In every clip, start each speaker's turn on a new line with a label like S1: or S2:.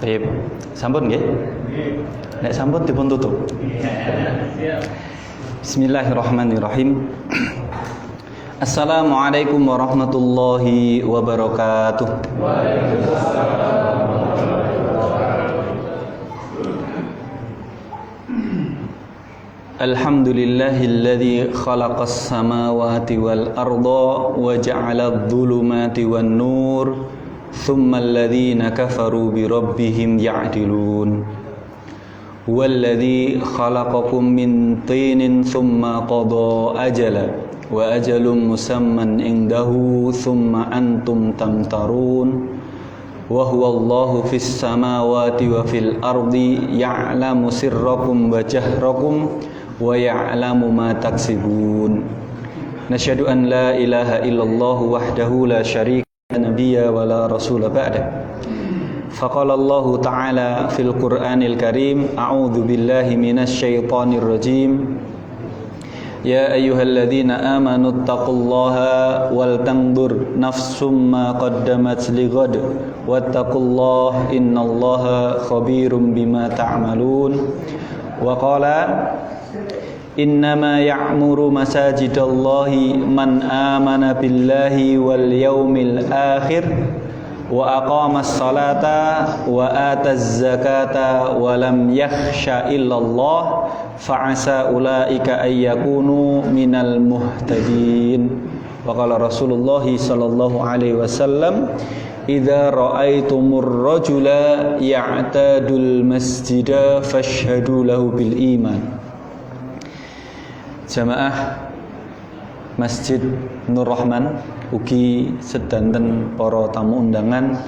S1: Baik, sampun nggih? Nek sampun dipun tutup. Bismillahirrahmanirrahim. Assalamualaikum warahmatullahi wabarakatuh. Alhamdulillahilladzi khalaqas samawati wal arda wa ja'ala adh-dhulumati wan nur thumma alladhina kafaru bi rabbihim ya'dilun walladzi khalaqakum min tinin thumma qada ajala wa ajalun musamman indahu thumma antum tamtarun wa huwallahu fis samawati wa fil ardi ya'lamu sirrakum wa jahrakum wa ya'lamu ma taksibun. Nasyhadu an la ilaha illallah wahdahu la syarika nabiyya wa la rasula ba'da. Faqala Allah ta'ala fil Qur'anil Karim, a'udzu billahi minasy syaithanir rajim. Ya ayyuhalladzina amanu taqullaha wal tanzur nafsum ma qaddamat lighad wattaqullaha innallaha khabirum bima ta'malun. Wa qala innama ya'muru masajidallahi man amana billahi wal yawmil akhir wa aqamas salata wa ataz zakata wa lam yakhsha illallah fa'asa ulaika ay yakunu minal muhtadin. Wa qala Rasulullah sallallahu alaihi wasallam, idza ra'aitumur rajula ya'tadul masjida fashhadu lahu bil iman. Jamaah Masjid Nur Rahman ugi sedanten para tamu undangan,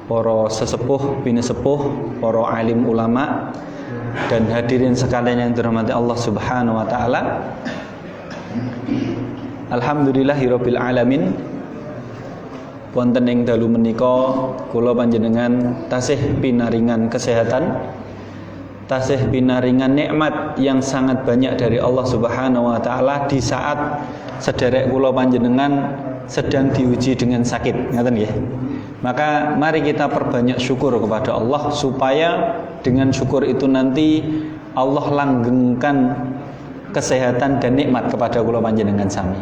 S1: para sesepuh, binesepuh, para alim ulama dan hadirin sekalian yang dirahmati Allah Subhanahu wa taala. Alhamdulillahirabbil alamin. Wonten ing dalu menika kula panjenengan tasih pinaringan kesehatan, tasih pinaringan nikmat yang sangat banyak dari Allah Subhanahu wa taala di saat sederek kula panjenengan sedang diuji dengan sakit, ngaten nggih. Maka mari kita perbanyak syukur kepada Allah supaya dengan syukur itu nanti Allah langgengkan kesehatan dan nikmat kepada kula panjenengan sami.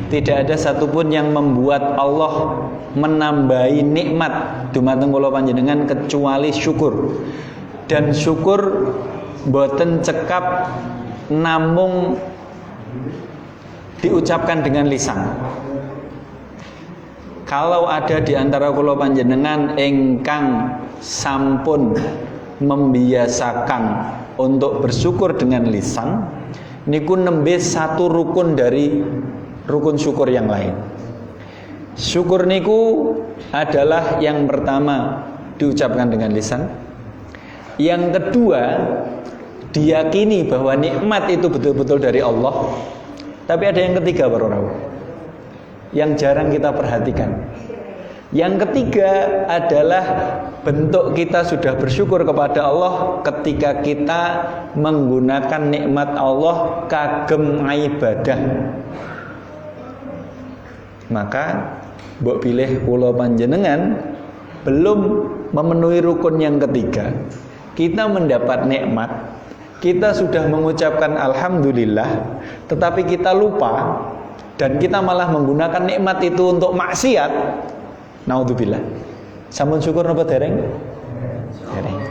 S1: Tidak ada satupun yang membuat Allah menambahi nikmat dumateng kula panjenengan kecuali syukur. Dan syukur boten cekap namung diucapkan dengan lisan. Kalau ada di antara kula panjenengan ingkang sampun membiasakan untuk bersyukur dengan lisan, niku nembe satu rukun dari rukun syukur yang lain. Syukur niku adalah yang pertama diucapkan dengan lisan. Yang kedua, diyakini bahwa nikmat itu betul-betul dari Allah. Tapi ada yang ketiga, para rawuh, yang jarang kita perhatikan. Yang ketiga adalah bentuk kita sudah bersyukur kepada Allah ketika kita menggunakan nikmat Allah kagem ibadah. Maka mbok pilih kula panjenengan belum memenuhi rukun yang ketiga. Kita mendapat nikmat, kita sudah mengucapkan alhamdulillah, tetapi kita lupa dan kita malah menggunakan nikmat itu untuk maksiat. Naudzubillah. Sampun syukur napa dereng? Dereng.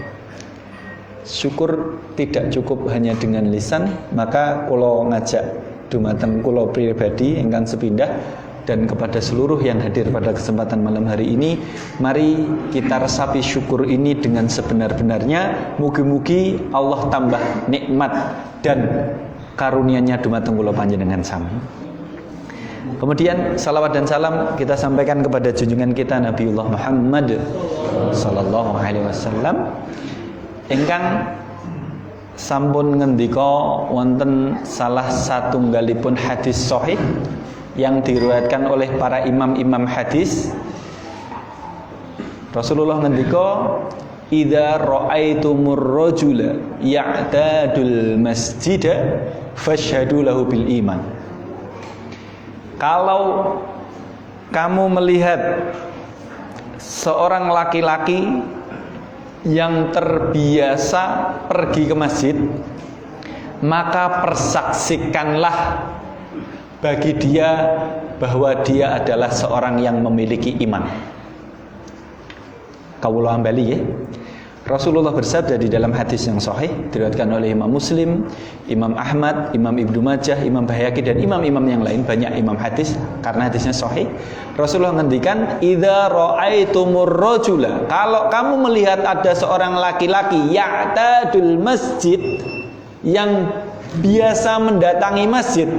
S1: Syukur tidak cukup hanya dengan lisan, maka kula ngajak dumateng kula pribadi ingkang sepindah dan kepada seluruh yang hadir pada kesempatan malam hari ini, mari kita resapi syukur ini dengan sebenar-benarnya. Mugi-mugi Allah tambah nikmat dan karunia-Nya dumateng kula panjenengan sami. Kemudian salawat dan salam kita sampaikan kepada junjungan kita Nabiullah Muhammad sallallahu alaihi wasallam ingkang sampun ngendika wonten salah satunggalipun hadis sahih yang diriwayatkan oleh para imam-imam hadis. Rasulullah ngendika, idza ra'aitumur rajula ya'tadul masjida fashhadu lahu bil iman. Kalau kamu melihat seorang laki-laki yang terbiasa pergi ke masjid, maka persaksikanlah bagi dia bahwa dia adalah seorang yang memiliki iman. Kawula ambali ya. Rasulullah bersabda di dalam hadis yang sahih diriwayatkan oleh Imam Muslim, Imam Ahmad, Imam Ibnu Majah, Imam Baihaqi dan imam-imam yang lain, banyak imam hadis karena hadisnya sahih. Rasulullah ngendikan, "Idza ra'aitumur rajula," kalau kamu melihat ada seorang laki-laki ya'tadul masjid, yang biasa mendatangi masjid,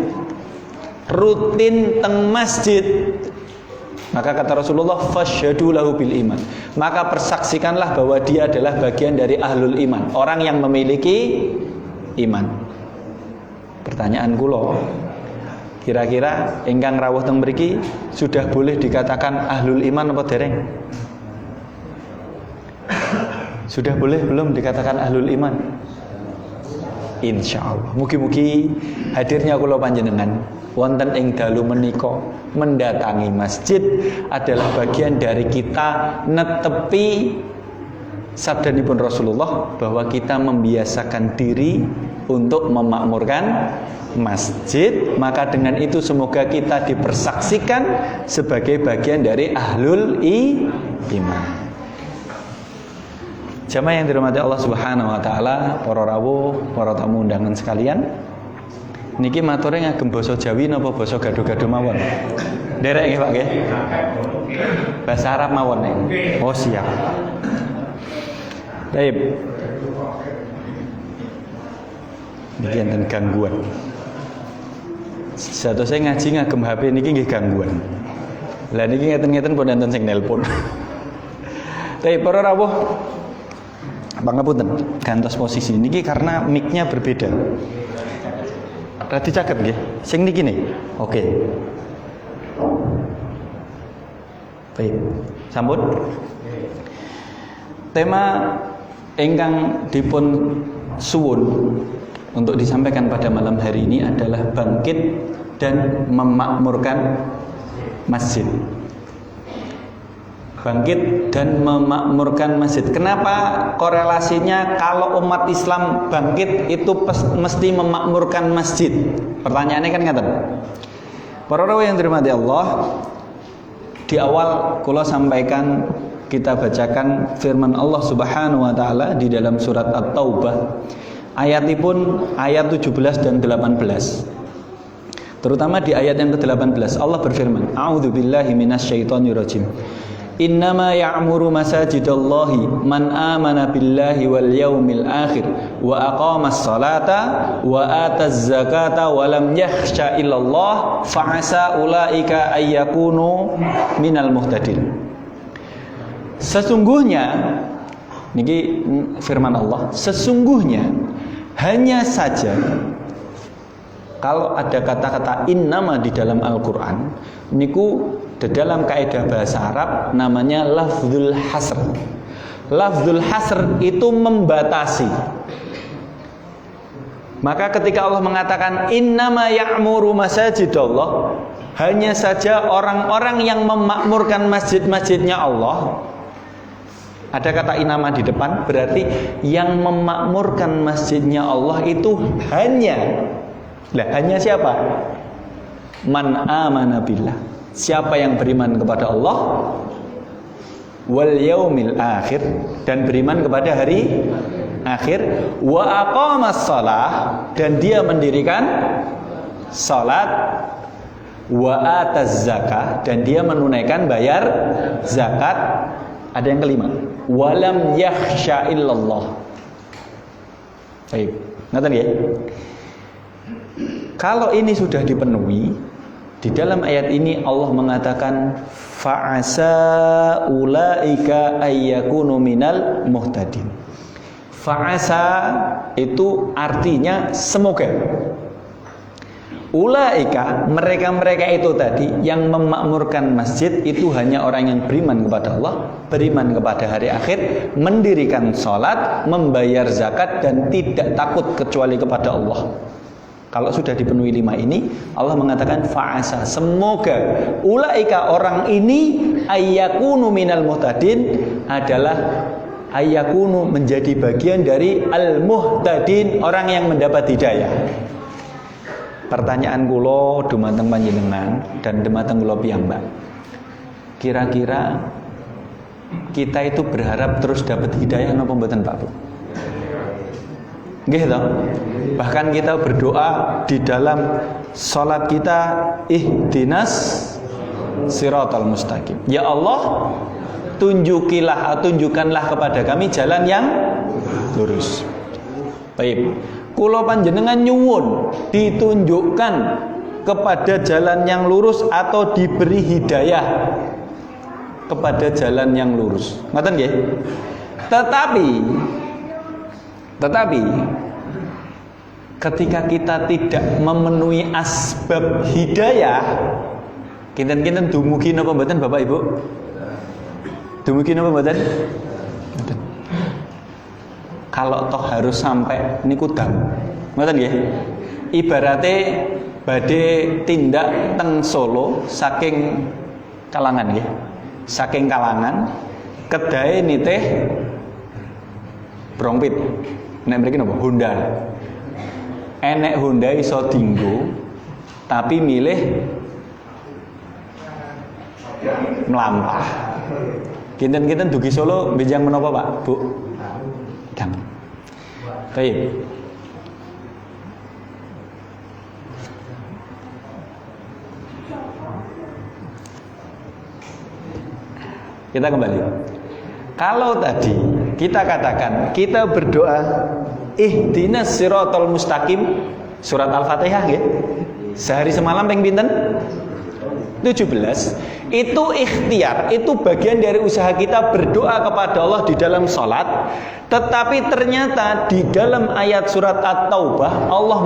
S1: rutin teng masjid, maka kata Rasulullah, fasyhadu lahu bil iman, maka persaksikanlah bahwa dia adalah bagian dari ahlul iman, orang yang memiliki iman. Pertanyaan kula, kira-kira ingkang rawuh teng mriki sudah boleh dikatakan ahlul iman apa dereng? Sudah boleh belum dikatakan ahlul iman? Insyaallah. Mugi-mugi hadirnya kula panjenengan wonten ing dalu menika mendatangi masjid adalah bagian dari kita netepi sabdanipun Rasulullah bahwa kita membiasakan diri untuk memakmurkan masjid. Maka dengan itu semoga kita dipersaksikan sebagai bagian dari ahlul iman. Jamaah yang dirahmati Allah Subhanahu wa taala, para rawuh, para tamu undangan sekalian. Niki mature ngagem basa Jawi napa basa gado-gado mawon? Nderek nggih Pak nggih? Bahasa Arab mawon nek. Oh siap. Baik. Niki enten gangguan. Satu saya ngaji ngagem HP niki nggih gangguan. Lah niki ngeten-ngeten pun enten sing nelpon. Baik, para rawuh, pangapunten, gantos posisi niki karena mic-nya berbeda. Radi caket nggih. Sing niki nih. Oke. Baik. Sambut. Tema ingkang dipun suwun untuk disampaikan pada malam hari ini adalah bangkit dan memakmurkan masjid. Bangkit dan memakmurkan masjid. Kenapa korelasinya kalau umat Islam bangkit itu mesti memakmurkan masjid? Pertanyaannya kan ngaten. Para rawuh yang dirahmati Allah, di awal kula sampaikan kita bacakan firman Allah Subhanahu wa taala di dalam surat At-Taubah. Ayatipun ayat 17 dan 18. Terutama di ayat yang ke-18 Allah berfirman, "A'udzubillahi minasyaitonirrajim. Innama ya'muru masajidallahi man amana billahi wal yaumil akhir wa aqamas salata wa ataz zakata wa lam yakhsha illallah fa'asa ulaika ayyakunu minal muhtadin." Sesungguhnya niki firman Allah, sesungguhnya hanya saja kalau ada kata-kata innama di dalam Al-Qur'an niku di dalam kaidah bahasa Arab namanya lafzul hasr. Lafzul hasr itu membatasi. Maka ketika Allah mengatakan innama ya'muru masajidallah, hanya saja orang-orang yang memakmurkan masjid-masjidnya Allah, ada kata inama di depan, berarti yang memakmurkan masjidnya Allah itu hanya siapa? Man amana billah, siapa yang beriman kepada Allah, wal yaumil akhir, dan beriman kepada hari akhir, wa aqamas shalah, dan dia mendirikan salat, wa ataz zakah, dan dia menunaikan bayar zakat. Ada yang kelima, walam yakhsha illallah. Baik, ngaten nggih? Kalau ini sudah dipenuhi, di dalam ayat ini Allah mengatakan fa'asa ulaika ayyakunu minal muhtadin. Fa'asa itu artinya semoga. Ulaika, mereka-mereka itu tadi yang memakmurkan masjid itu hanya orang yang beriman kepada Allah, beriman kepada hari akhir, mendirikan sholat, membayar zakat, dan tidak takut kecuali kepada Allah. Kalau sudah dipenuhi 5 ini, Allah mengatakan fa'asa, semoga ulaika, orang ini ayyakunu minal muhtadin, adalah ayyakunu menjadi bagian dari al-muhtadin, orang yang mendapat hidayah. Pertanyaan kula dumateng panjenengan dan dumateng kula piyambak. Kira-kira kita itu berharap terus dapat hidayah napa mboten Pak Bu? Nggih toh? Bahkan kita berdoa di dalam salat kita, ihdinas siratal mustaqim. Ya Allah, tunjukkanlah kepada kami jalan yang lurus. Baik. Kula panjenengan nyuwun ditunjukkan kepada jalan yang lurus atau diberi hidayah kepada jalan yang lurus. Ngoten nggih? Tetapi ketika kita tidak memenuhi asbab hidayah, kinten-kinten dumugi napa mboten Bapak Ibu? Dumugi napa mboten? Kalau toh harus sampai niku dam. Ngoten nggih? Ibarate badhe tindak teng Solo saking Kalangan nggih. Saking Kalangan kedae nitih Brompit. Nek mriki napa? Honda. Enek Honda iso dinggo tapi milih melampah. Kinten-kinten dugi Solo benjang menapa Pak? Bu? Dam. Baik. Kita kembali. Kalau tadi kita katakan kita berdoa ihdinas siratal mustaqim, surat Al-Fatihah nggih. Sehari semalam ping pinten? 17. Itu ikhtiar, itu bagian dari usaha kita berdoa kepada Allah di dalam salat. Tetapi ternyata di dalam ayat surat At-Taubah Allah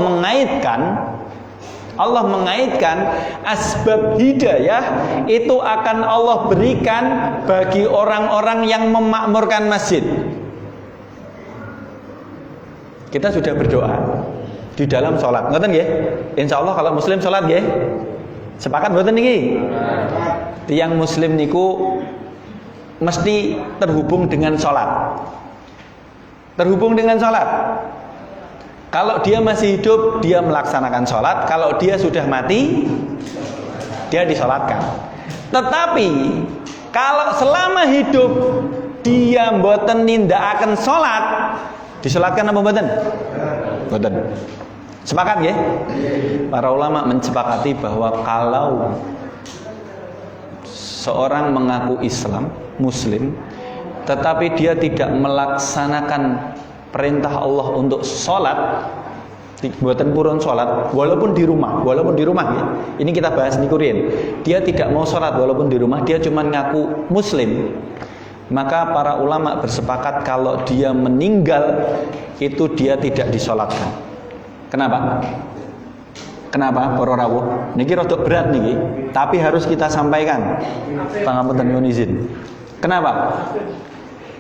S1: mengaitkan asbab hidayah itu akan Allah berikan bagi orang-orang yang memakmurkan masjid. Kita sudah berdoa di dalam sholat, ngoten nggih? Insyaallah kalau muslim sholat nggih. Sepakat mboten niki? Tiang muslim niku mesti terhubung dengan sholat. Terhubung dengan sholat. Kalau dia masih hidup, dia melaksanakan sholat. Kalau dia sudah mati, dia disolatkan. Tetapi kalau selama hidup dia mboten nindakaken sholat, disolatkan apa mboten? Mboten. Sepakat nggih? Para ulama mensepakati bahwa kalau seorang mengaku Islam, Muslim, tetapi dia tidak melaksanakan perintah Allah untuk sholat, buatan purun sholat, walaupun di rumah ya. Ini kita bahas niku riyen. Dia tidak mau sholat walaupun di rumah, dia cuma ngaku Muslim. Maka para ulama bersepakat kalau dia meninggal itu dia tidak disolatkan. Kenapa? Kenapa para rawuh? Niki rada berat niki, tapi harus kita sampaikan. Pangapunten nyuwun izin. Kenapa?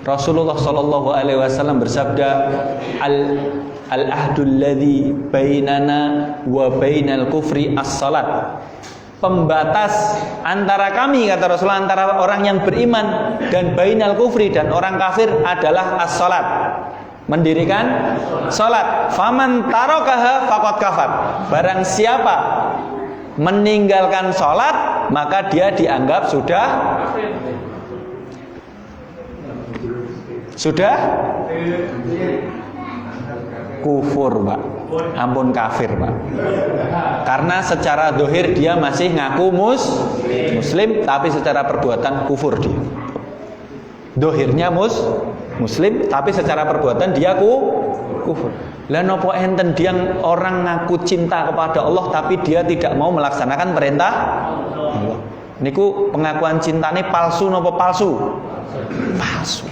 S1: Rasulullah sallallahu alaihi wasallam bersabda, al-ahdul ladzi bainana wa bainal kufri as-salat. Pembatas antara kami, kata Rasulullah, antara orang yang beriman dan bainal kufri dan orang kafir adalah as-salat. Mendirikan salat. Faman tarakaha faqad kafar. Barang siapa meninggalkan salat, maka dia dianggap sudah kufur, Pak. Ampun, kafir, Pak. Karena secara dohir dia masih ngaku muslim, tapi secara perbuatan kufur dia. Dohirnya muslim, tapi secara perbuatan dia kufur. Lah nopo enten dia orang ngaku cinta kepada Allah tapi dia tidak mau melaksanakan perintah Allah. Niku pengakuan cintane palsu nopo palsu? Palsu.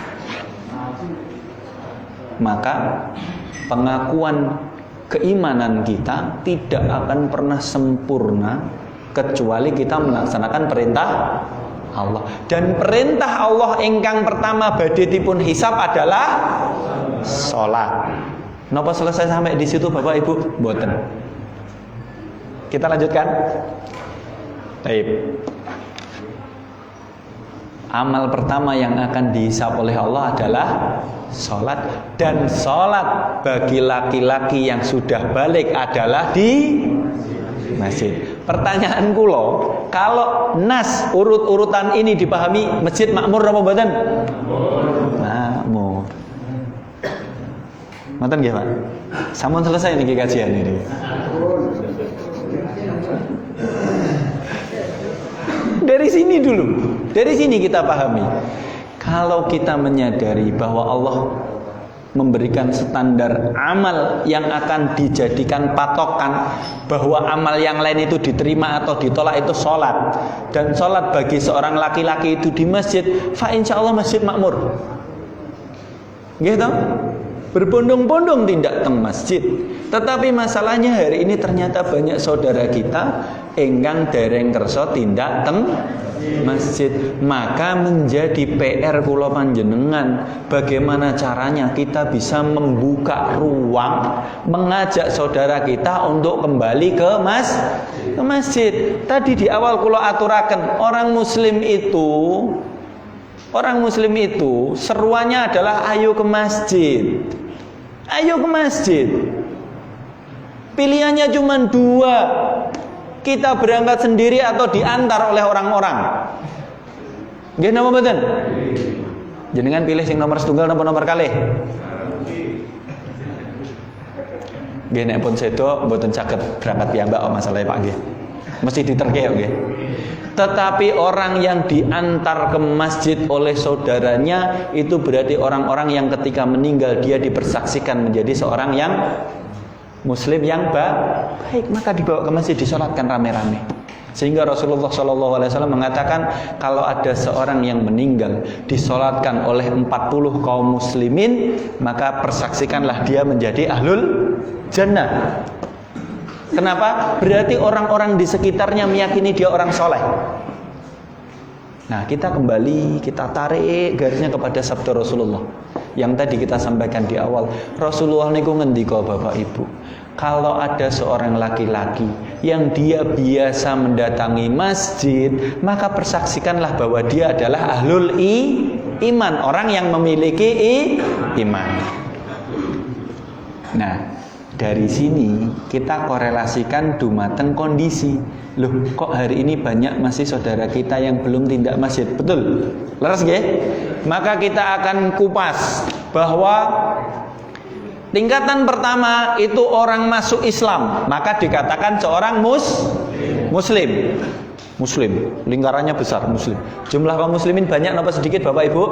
S1: Maka pengakuan keimanan kita tidak akan pernah sempurna kecuali kita melaksanakan perintah Allah. Dan perintah Allah ingkang pertama badhe dipun hisab adalah salat. Napa selesai sampai di situ Bapak Ibu? Mboten. Kita lanjutkan. Baik. Amal pertama yang akan dihisab oleh Allah adalah sholat. Dan sholat bagi laki-laki yang sudah balik adalah di masjid. Pertanyaan kulo, kalau nas urut-urutan ini dipahami, masjid makmur apa mboten? Makmur. Ngoten nggih, Pak? Sampun selesai niki kajian ini. Dari sini dulu. Dari sini kita pahami. Kalau kita menyadari bahwa Allah memberikan standar amal yang akan dijadikan patokan bahwa amal yang lain itu diterima atau ditolak itu sholat, dan sholat bagi seorang laki-laki itu di masjid, fa insya Allah masjid makmur, gitu, berbondong-bondong tindak teng masjid. Tetapi masalahnya hari ini ternyata banyak saudara kita enggang dereng kerso tindak teng masjid. Maka menjadi PR kula panjenengan, bagaimana caranya kita bisa membuka ruang mengajak saudara kita untuk kembali ke masjid. Tadi di awal kula aturaken, orang muslim itu seruannya adalah ayo ke masjid. Ayo ke masjid. Pilihannya cuma dua. Kita berangkat sendiri atau diantar oleh orang-orang. Nggih napa mboten? Jenengan pilih sing nomor setunggal napa nomor kalih? Nggih nek pun sedo mboten saged berangkat piyambak masalahnya Pak nggih. Mesti diterke nggih. Tetapi orang yang diantar ke masjid oleh saudaranya itu berarti orang-orang yang ketika meninggal dia dipersaksikan menjadi seorang yang muslim yang baik, maka dibawa ke masjid disolatkan rame-rame. Sehingga Rasulullah SAW mengatakan kalau ada seorang yang meninggal disolatkan oleh 40 kaum muslimin, maka persaksikanlah dia menjadi ahlul jannah. Kenapa? Berarti orang-orang di sekitarnya meyakini dia orang soleh. Nah, kita kembali, kita tarik garisnya kepada sabda Rasulullah yang tadi kita sampaikan di awal. Rasulullah niku ngendika Bapak Ibu, kalau ada seorang laki-laki yang dia biasa mendatangi masjid, maka persaksikanlah bahwa dia adalah ahlul iman, orang yang memiliki iman. Nah, dari sini kita korelasikan dumateng kondisi. Loh, kok hari ini banyak masih saudara kita yang belum tindak masjid? Betul? Leres nggih? Maka kita akan kupas bahwa tingkatan pertama itu orang masuk Islam, maka dikatakan seorang muslim. Muslim, lingkarannya besar muslim. Jumlah kaum muslimin banyak apa sedikit Bapak Ibu?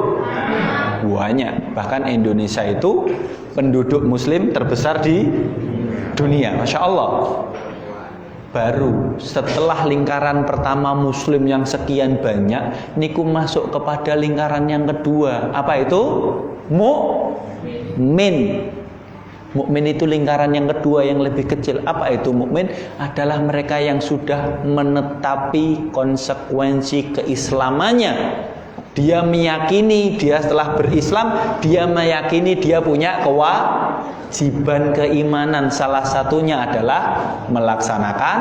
S1: Banyak. Bahkan Indonesia itu penduduk muslim terbesar di dunia. Masya Allah. Baru setelah lingkaran pertama muslim yang sekian banyak, niku masuk kepada lingkaran yang kedua. Apa itu? Mukmin. Mukmin itu lingkaran yang kedua yang lebih kecil. Apa itu mukmin? Adalah mereka yang sudah menetapi konsekuensi keislamannya. Dia meyakini dia setelah berislam, dia meyakini dia punya kewajiban keimanan. Salah satunya adalah melaksanakan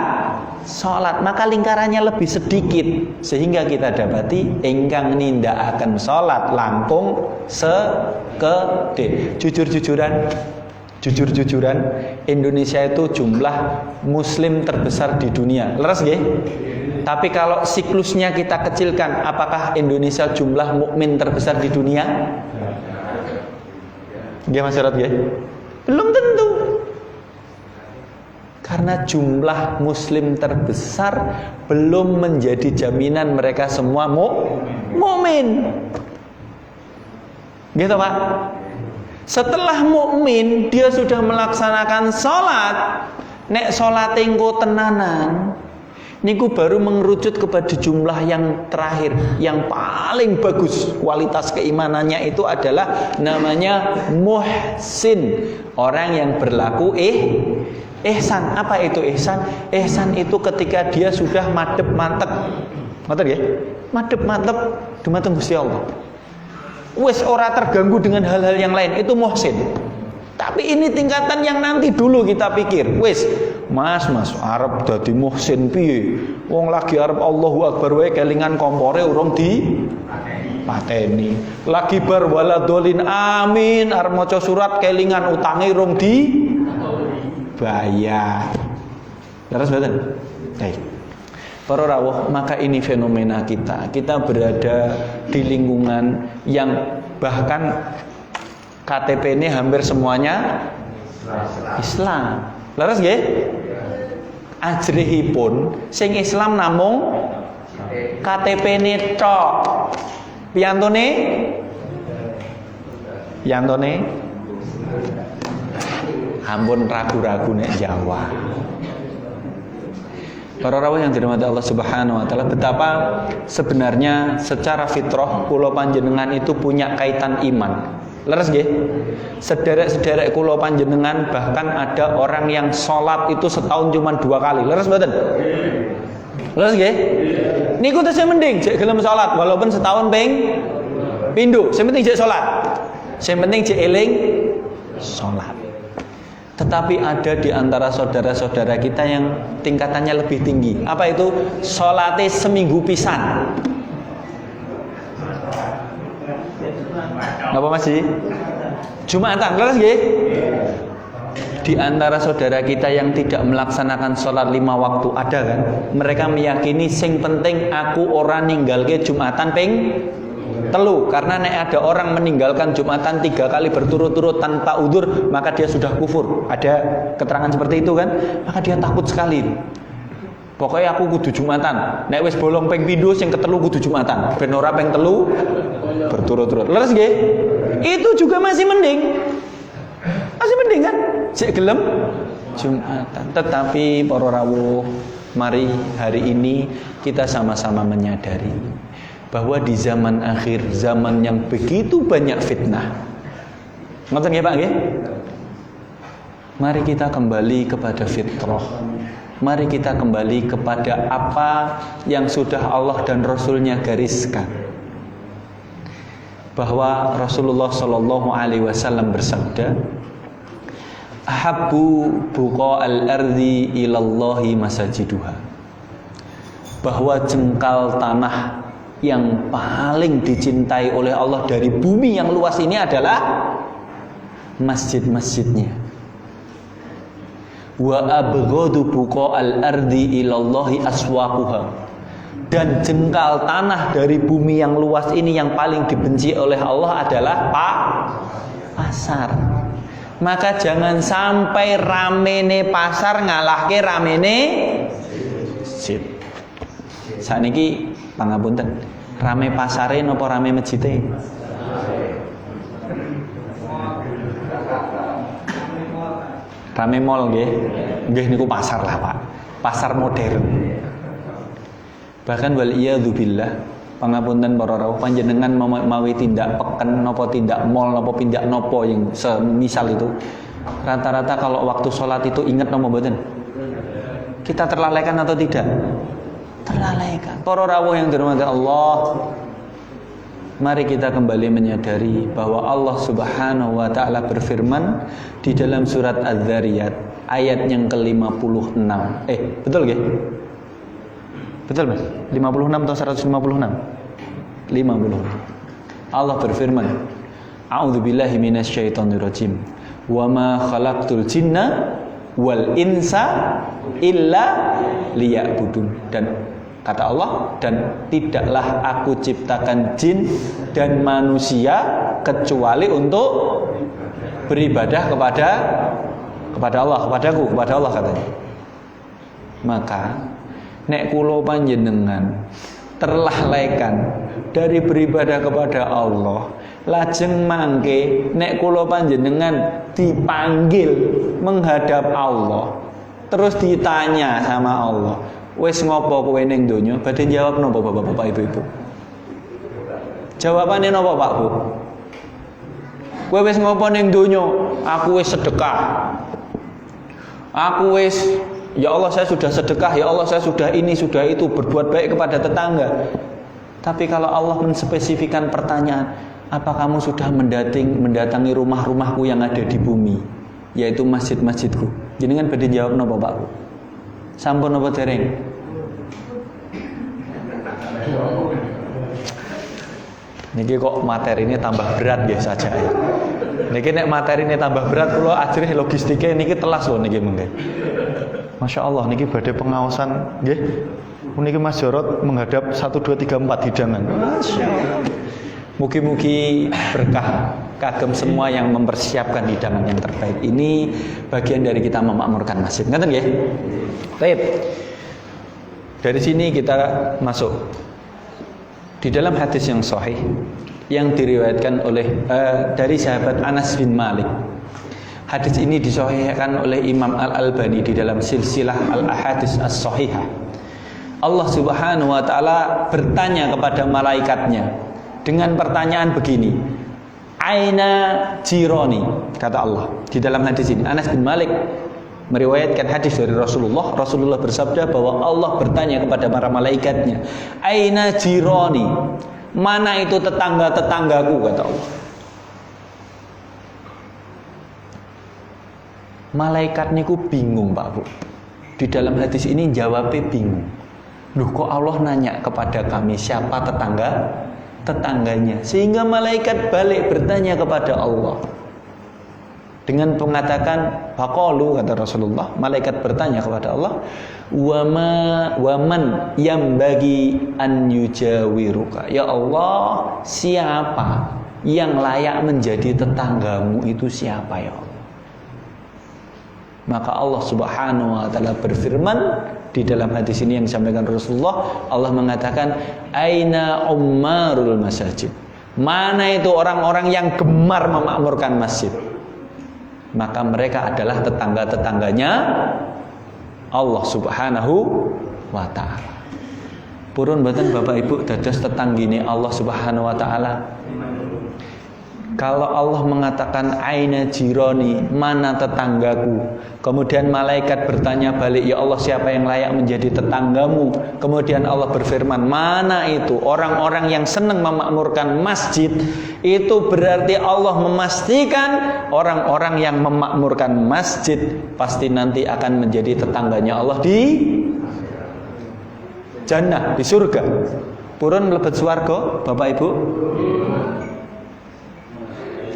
S1: sholat. Maka lingkarannya lebih sedikit, sehingga kita dapati engkang nindakaken sholat langkung sekede. Jujur-jujuran, Indonesia itu jumlah muslim terbesar di dunia. Leres nggih? Tapi kalau siklusnya kita kecilkan, apakah Indonesia jumlah mukmin terbesar di dunia? Nggih Mas Rod nggih? Belum tentu. Karena jumlah muslim terbesar belum menjadi jaminan mereka semua mukmin. Gitu Pak? Setelah mukmin dia sudah melaksanakan sholat. Nek sholat engko tenanan, niku baru mengerucut kepada jumlah yang terakhir, yang paling bagus kualitas keimanannya itu adalah namanya muhsin, orang yang berlaku ihsan. Apa itu ihsan? Ihsan itu ketika dia sudah madhep mantep, ngoten nggih? Madhep mantep dumateng Gusti Allah. Wis ora terganggu dengan hal-hal yang lain, itu muhsin. Tapi ini tingkatan yang nanti dulu kita pikir, wis Mas, arep dadi muhsin piye? Wong lagi arep Allahu Akbar wae kelingan kompore urung di pateni. Lagi bar waladolin amin, arep maca surat kelingan utange urung di bayar. Terus mboten? Baik. Para rawuh, maka ini fenomena kita. Kita berada di lingkungan yang bahkan KTP ini hampir semuanya Islam. Leres nggih? Ajrihipun sing Islam namung KTP-ne tok. Piyantone? Ampun ragu-ragu nek Jawa. Para rawuh yang dirahmati Allah Subhanahu wa taala, betapa sebenarnya secara fitrah kula panjenengan itu punya kaitan iman. Leres nggih? Sederek-sederek kula panjenengan bahkan ada orang yang sholat itu setahun cuma 2 kali. Leres mboten? Leres nggih? Niku tesih mending jek gelem sholat walaupun setahun ping pindho. Sing penting jek sholat. Sing penting jek eling sholat. Tetapi ada di antara saudara-saudara kita yang tingkatannya lebih tinggi. Apa itu? Sholate seminggu pisan. Napa masih? Jumatan, leres nggih? Di antara saudara kita yang tidak melaksanakan sholat 5 waktu ada kan? Mereka meyakini sing penting aku ora ninggalke Jumatan ping telu, karena nek ada orang meninggalkan Jumatan 3 kali berturut-turut tanpa udzur maka dia sudah kufur. Ada keterangan seperti itu kan? Maka dia takut sekali. Pokoknya aku kudu Jumatan. Nek wis bolong ping pindho sing ketelu kudu Jumatan. Ben ora ping telu berturut-turut. Leres nggih? Itu juga masih mending. Masih mending kan? Sik gelem Jumatan. Tetapi para rawuh, mari hari ini kita sama-sama menyadari bahwa di zaman akhir, zaman yang begitu banyak fitnah. Ngoten nggih Pak nggih? Mari kita kembali kepada fitrah. Mari kita kembali kepada apa yang sudah Allah dan Rasul-Nya gariskan. Bahwa Rasulullah Shallallahu Alaihi Wasallam bersabda, "Ahabbu buqa'al ardi ilallahi masajiduha." Bahwa jengkal tanah yang paling dicintai oleh Allah dari bumi yang luas ini adalah masjid-masjidnya. Wa abghadu buqa'al ardi ilallahi aswaquha. Dan jengkal tanah dari bumi yang luas ini yang paling dibenci oleh Allah adalah pasar. Maka jangan sampai ramene pasar ngalahke ramene masjid. Saniki pangapunten, rame pasare napa rame masjide? Rame mall nggih. Nggih niku pasar lah, Pak. Pasar modern. Bahkan wal iyadzu billah, pangapunten para rawuh, panjenengan mawi tindak peken napa tindak mall napa tindak napa yang semisal itu. Rata-rata kalau waktu sholat itu ingat napa mboten? Kita terlalaikan atau tidak? Terlalaikan. Para rawuh yang dirahmati Allah, mari kita kembali menyadari bahwa Allah Subhanahu wa taala berfirman di dalam surat Az-Zariyat ayat yang ke-56. Betul nggih? Betul Mas? 56 atau 156? 50. Allah berfirman, A'udzubillahi minasyaitonirrajim. Wa ma khalaqtul jinna wal insa illa liya'budun. Dan kata Allah, dan tidaklah aku ciptakan jin dan manusia kecuali untuk beribadah kepada Allah, kepada Allah katanya. Maka nek kula panjenengan terlalaikan dari beribadah kepada Allah, lajeng mangke nek kula panjenengan dipanggil menghadap Allah, terus ditanya sama Allah, wis ngopo kowe ning donya? Badhe jawab napa Bapak-bapak Ibu-ibu? Jawabane napa Pak Bu? Kowe wis ngopo ning donya? Aku wis sedekah. Aku wis, ya Allah saya sudah sedekah, ya Allah saya sudah ini, sudah itu, berbuat baik kepada tetangga. Tapi kalau Allah menspesifikan pertanyaan, apa kamu sudah mendatangi rumah-rumahku yang ada di bumi, yaitu masjid-masjidku? Jenengan badhe jawab napa Pak? Sampun apa dereng? Niki kok materi ini tambah berat nggih saja ya. Niki nek materi ini tambah berat kula ajrih logistiknya niki telas lho niki mengke. Masya Allah niki badhe pengawasan nggih. Niki Mas Jarot menghadap 1 2 3 4 hidangan. Masya Allah. Mugi-mugi berkah kagem semua yang mempersiapkan hidangan yang terbaik. Ini bagian dari kita memakmurkan masjid. Ngoten nggih? Baik. Dari sini kita masuk di dalam hadis yang sahih yang diriwayatkan oleh dari sahabat Anas bin Malik. Hadis ini disahihkan oleh Imam Al-Albani di dalam silsilah Al-Ahadits As-Sahihah. Allah Subhanahu wa taala bertanya kepada malaikatnya dengan pertanyaan begini. Aina jironi, kata Allah di dalam hadis ini. Anas bin Malik meriwayatkan hadis dari Rasulullah. Rasulullah bersabda bahwa Allah bertanya kepada para malaikatnya, aina jironi, mana itu tetangga-tetanggaku, kata Allah. Malaikat niku bingung Pak Bu. Di dalam hadis ini jawabnya bingung. Loh kok Allah nanya kepada kami siapa tetangganya, sehingga malaikat balik bertanya kepada Allah dengan mengatakan faqalu, kata Rasulullah, malaikat bertanya kepada Allah, waman yang bagi an yujawiruka, ya Allah, siapa yang layak menjadi tetanggamu itu siapa ya Allah? Maka Allah Subhanahu wa taala berfirman di dalam hadis ini yang disampaikan Rasulullah, Allah mengatakan aina ummarul masajid, mana itu orang-orang yang gemar memakmurkan masjid? Maka mereka adalah tetangga-tetangganya Allah Subhanahu wa taala. Purun mboten Bapak Ibu dados tetanggine Allah Subhanahu wa taala. Kalau Allah mengatakan aina jironi, mana tetanggaku, kemudian malaikat bertanya balik, ya Allah siapa yang layak menjadi tetanggamu? Kemudian Allah berfirman, mana itu orang-orang yang senang memakmurkan masjid? Itu berarti Allah memastikan orang-orang yang memakmurkan masjid pasti nanti akan menjadi tetangganya Allah di jannah, di surga. Purun mlebet swarga Bapak Ibu?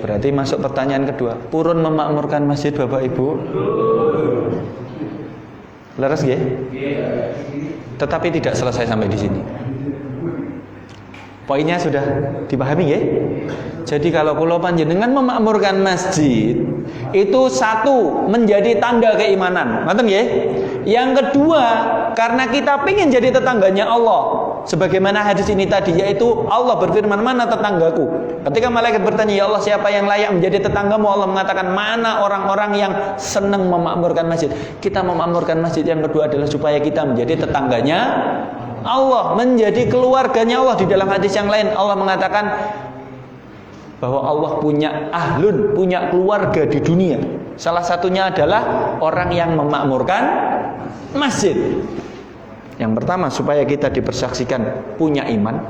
S1: Berarti masuk pertanyaan kedua. Purun memakmurkan masjid Bapak Ibu? Leres nggih? Tetapi tidak selesai sampai di sini. Poinnya sudah dipahami nggih? Jadi kalau kula panjenengan memakmurkan masjid, itu satu menjadi tanda keimanan. Ngoten nggih? Yang kedua, karena kita pengen jadi tetangganya Allah. Sebagaimana hadis ini tadi, yaitu Allah berfirman, mana tetanggaku? Ketika malaikat bertanya, ya Allah siapa yang layak menjadi tetanggamu? Allah mengatakan, mana orang-orang yang senang memakmurkan masjid? Kita memakmurkan masjid. Yang kedua adalah supaya kita menjadi tetangganya Allah, menjadi keluarganya Allah. Di dalam hadis yang lain Allah mengatakan bahwa Allah punya ahlun, punya keluarga di dunia. Salah satunya adalah orang yang memakmurkan masjid. Yang pertama supaya kita dipersaksikan punya iman.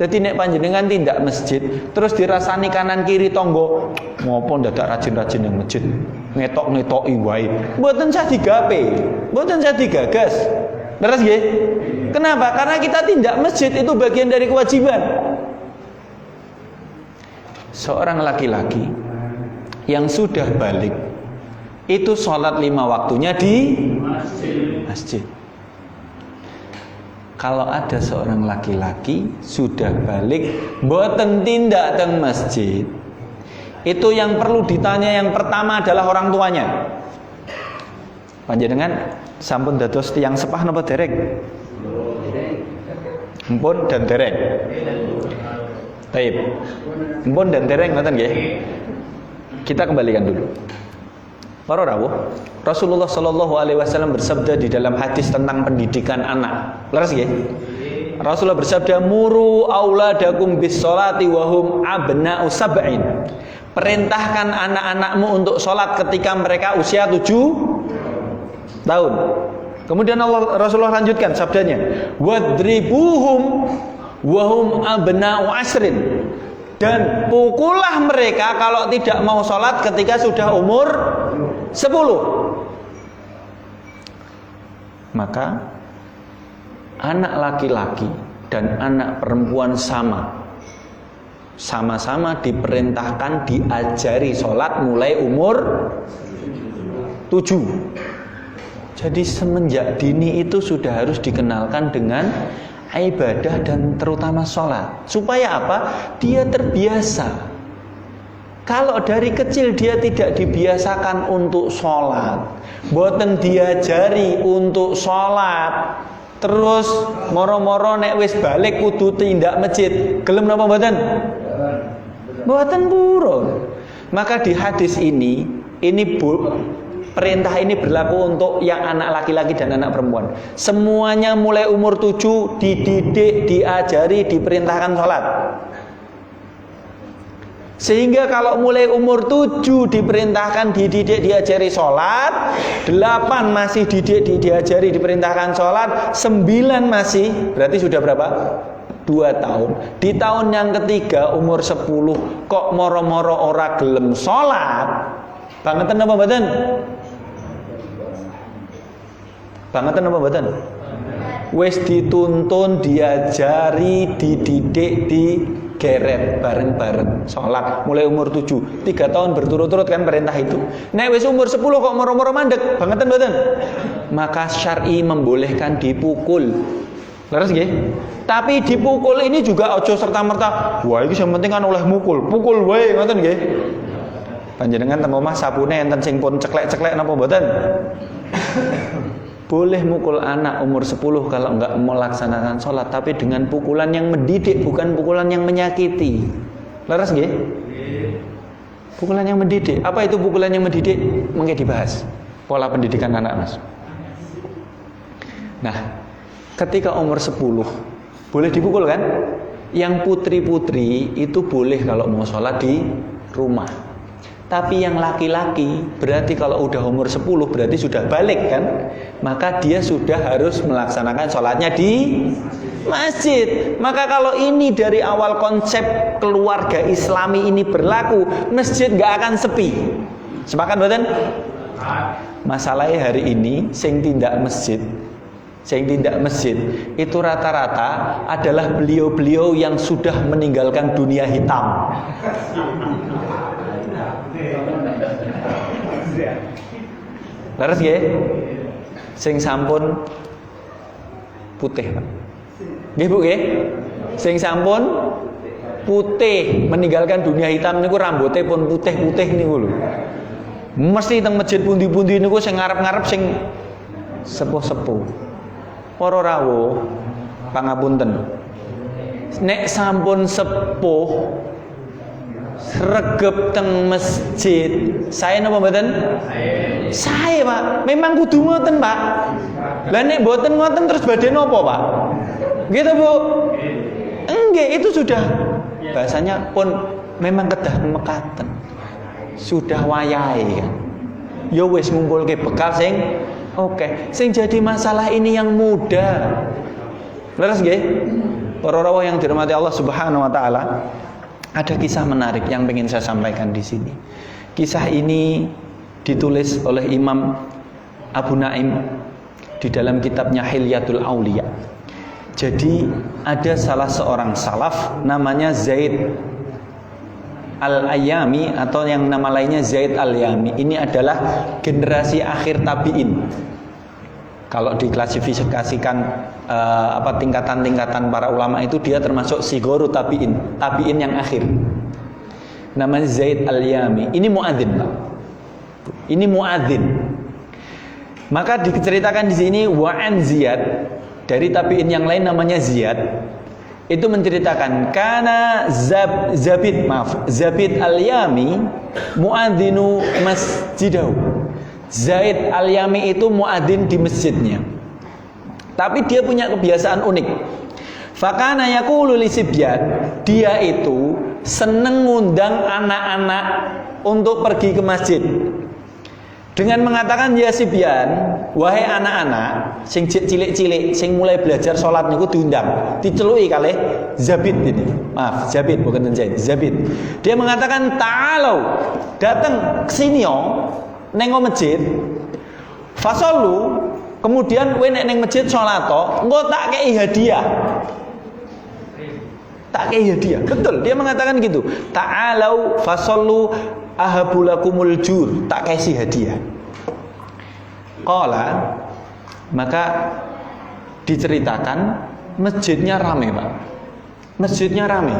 S1: Jadi nek panjenengan tindak masjid terus dirasani kanan kiri tonggo, ngopo ndadak rajin-rajin yang masjid, ngetok-ngetoki wae. Mboten saya digawe, mboten saya digagas. Terus nggih? Kenapa? Karena kita tindak masjid itu bagian dari kewajiban. Seorang laki-laki yang sudah balik itu sholat 5 waktunya di masjid. Kalau ada seorang laki-laki sudah balik mboten tindak teng masjid, itu yang perlu ditanya yang pertama adalah orang tuanya. Panjenengan sampun dados tiyang sepah napa dereng? Mpun dan dereng. Taib. Mpun dan dereng ngoten nggih. Kita kembalikan dulu. Para rawuh, Rasulullah Shallallahu Alaihi Wasallam bersabda di dalam hadis tentang pendidikan anak. Leres nggih? Rasulullah bersabda, muru auladakum bis sholati wahum abna'u sab'in. Perintahkan anak-anakmu untuk sholat ketika mereka usia 7 tahun. Kemudian Rasulullah lanjutkan sabdanya, wadribuhum wahum abna'u asrin. Dan pukullah mereka kalau tidak mau sholat ketika sudah umur 10. Maka anak laki-laki dan anak perempuan sama-sama diperintahkan diajari sholat mulai umur 7. Jadi semenjak dini itu sudah harus dikenalkan dengan ibadah dan terutama sholat. Supaya apa? Dia terbiasa. Kalau dari kecil dia tidak dibiasakan untuk sholat, boten diajari untuk sholat, terus moro-moro nek wis balik kudu tindak masjid, gelem napa mboten? Mboten purun. Maka di hadis ini perintah ini berlaku untuk yang anak laki-laki dan anak perempuan. Semuanya mulai umur 7 dididik, diajari, diperintahkan sholat. Sehingga kalau mulai umur 7 diperintahkan dididik diajari sholat, 8 masih diajari diperintahkan sholat, 9 masih, berarti sudah berapa? 2 tahun. Di tahun yang ketiga umur 10 kok moro-moro ora gelem sholat, bangetan apa mboten? Bangetan apa mboten? Wis dituntun, diajari, dididik, digeret bareng-bareng sholat mulai umur 7. 3 tahun berturut-turut kan perintah itu. Nek wis umur 10 kok moro-moro mandek, bangetan mboten? Maka syar'i membolehkan dipukul. Leres nggih? Tapi dipukul ini juga ojo serta-merta, wah iki yang penting kan oleh mukul. Pukul wae ngoten nggih. Panjenengan teng omah sapune enten sing pun ceklek-ceklek napa mboten? Boleh mukul anak umur 10 kalau enggak melaksanakan sholat, tapi dengan pukulan yang mendidik, bukan pukulan yang menyakiti. Leres nggih? Pukulan yang mendidik. Apa itu pukulan yang mendidik? Mungkin dibahas pola pendidikan anak, Mas. Nah, ketika umur 10 boleh dipukul kan? Yang putri-putri itu boleh kalau mau sholat di rumah. Tapi yang laki-laki berarti kalau udah umur 10 berarti sudah balik kan? Maka dia sudah harus melaksanakan sholatnya di masjid. Maka kalau ini dari awal konsep keluarga Islami ini berlaku, masjid gak akan sepi. Sepakat mboten? Masalahnya hari ini sing tindak masjid itu rata-rata adalah beliau-beliau yang sudah meninggalkan dunia hitam. Leres nggih? Sing sampun putih, Pak. Nggih, Bu nggih? Sing sampun putih, meninggalkan dunia hitam niku rambutnya pun putih-putih niku lho. Mesti teng masjid pundi-pundi niku sing ngarep-ngarep sing sepuh-sepuh. Para rawuh, pangapunten. Nek sampun sepuh regep teng masjid, saya napa mboten? Saya, Pak. Memang kudu ngoten, Pak. Lah nek mboten ngoten terus badhe napa, Pak? Gitu, Bu? Enggak, itu sudah bahasanya pun memang kedah mekaten. Sudah wayahe kan. Ya wis ngumpulke bekal sing oke. Sing jadi masalah ini yang muda. Leres nggih? Para rawuh yang dirahmati Allah Subhanahu wa taala. Ada kisah menarik yang ingin saya sampaikan di sini. Kisah ini ditulis oleh Imam Abu Naim di dalam kitabnya Hilyatul Auliya. Jadi ada salah seorang salaf namanya Zaid Al-Ayyami atau yang nama lainnya Zaid Al-Yami. Ini adalah generasi akhir tabi'in. Kalau diklasifikasikan tingkatan-tingkatan para ulama itu dia termasuk sigoru tabi'in yang akhir. Namanya Zaid Al-Yami. Ini muadzin, Pak. Ini muadzin. Maka diceritakan di sini wa'an Ziyad, dari tabi'in yang lain namanya Ziyad. Itu menceritakan karena Zabid Al-Yami muadzinu masjidahu. Zaid Al-Yami itu muadzin di masjidnya. Tapi dia punya kebiasaan unik. Fakana yaqulu li sibyan, dia itu seneng ngundang anak-anak untuk pergi ke masjid. Dengan mengatakan ya sibyan, wahai anak-anak sing cilik-cilik sing mulai belajar sholat niku diundang, diceluki kalih Zabid ini. Maaf, Zabid bukan Zaid, Zabid. Dia mengatakan ta'alu, datang ke sini yo, nengok masjid. Fasallu, Kemudian kowe nek ning masjid salat to, engko tak kei hadiah. Tak kei hadiah. Betul, dia mengatakan gitu. Ta'alau fasallu ahabulakumul jur, tak kasih hadiah. Qala, maka diceritakan masjidnya rame, Pak. Masjidnya rame.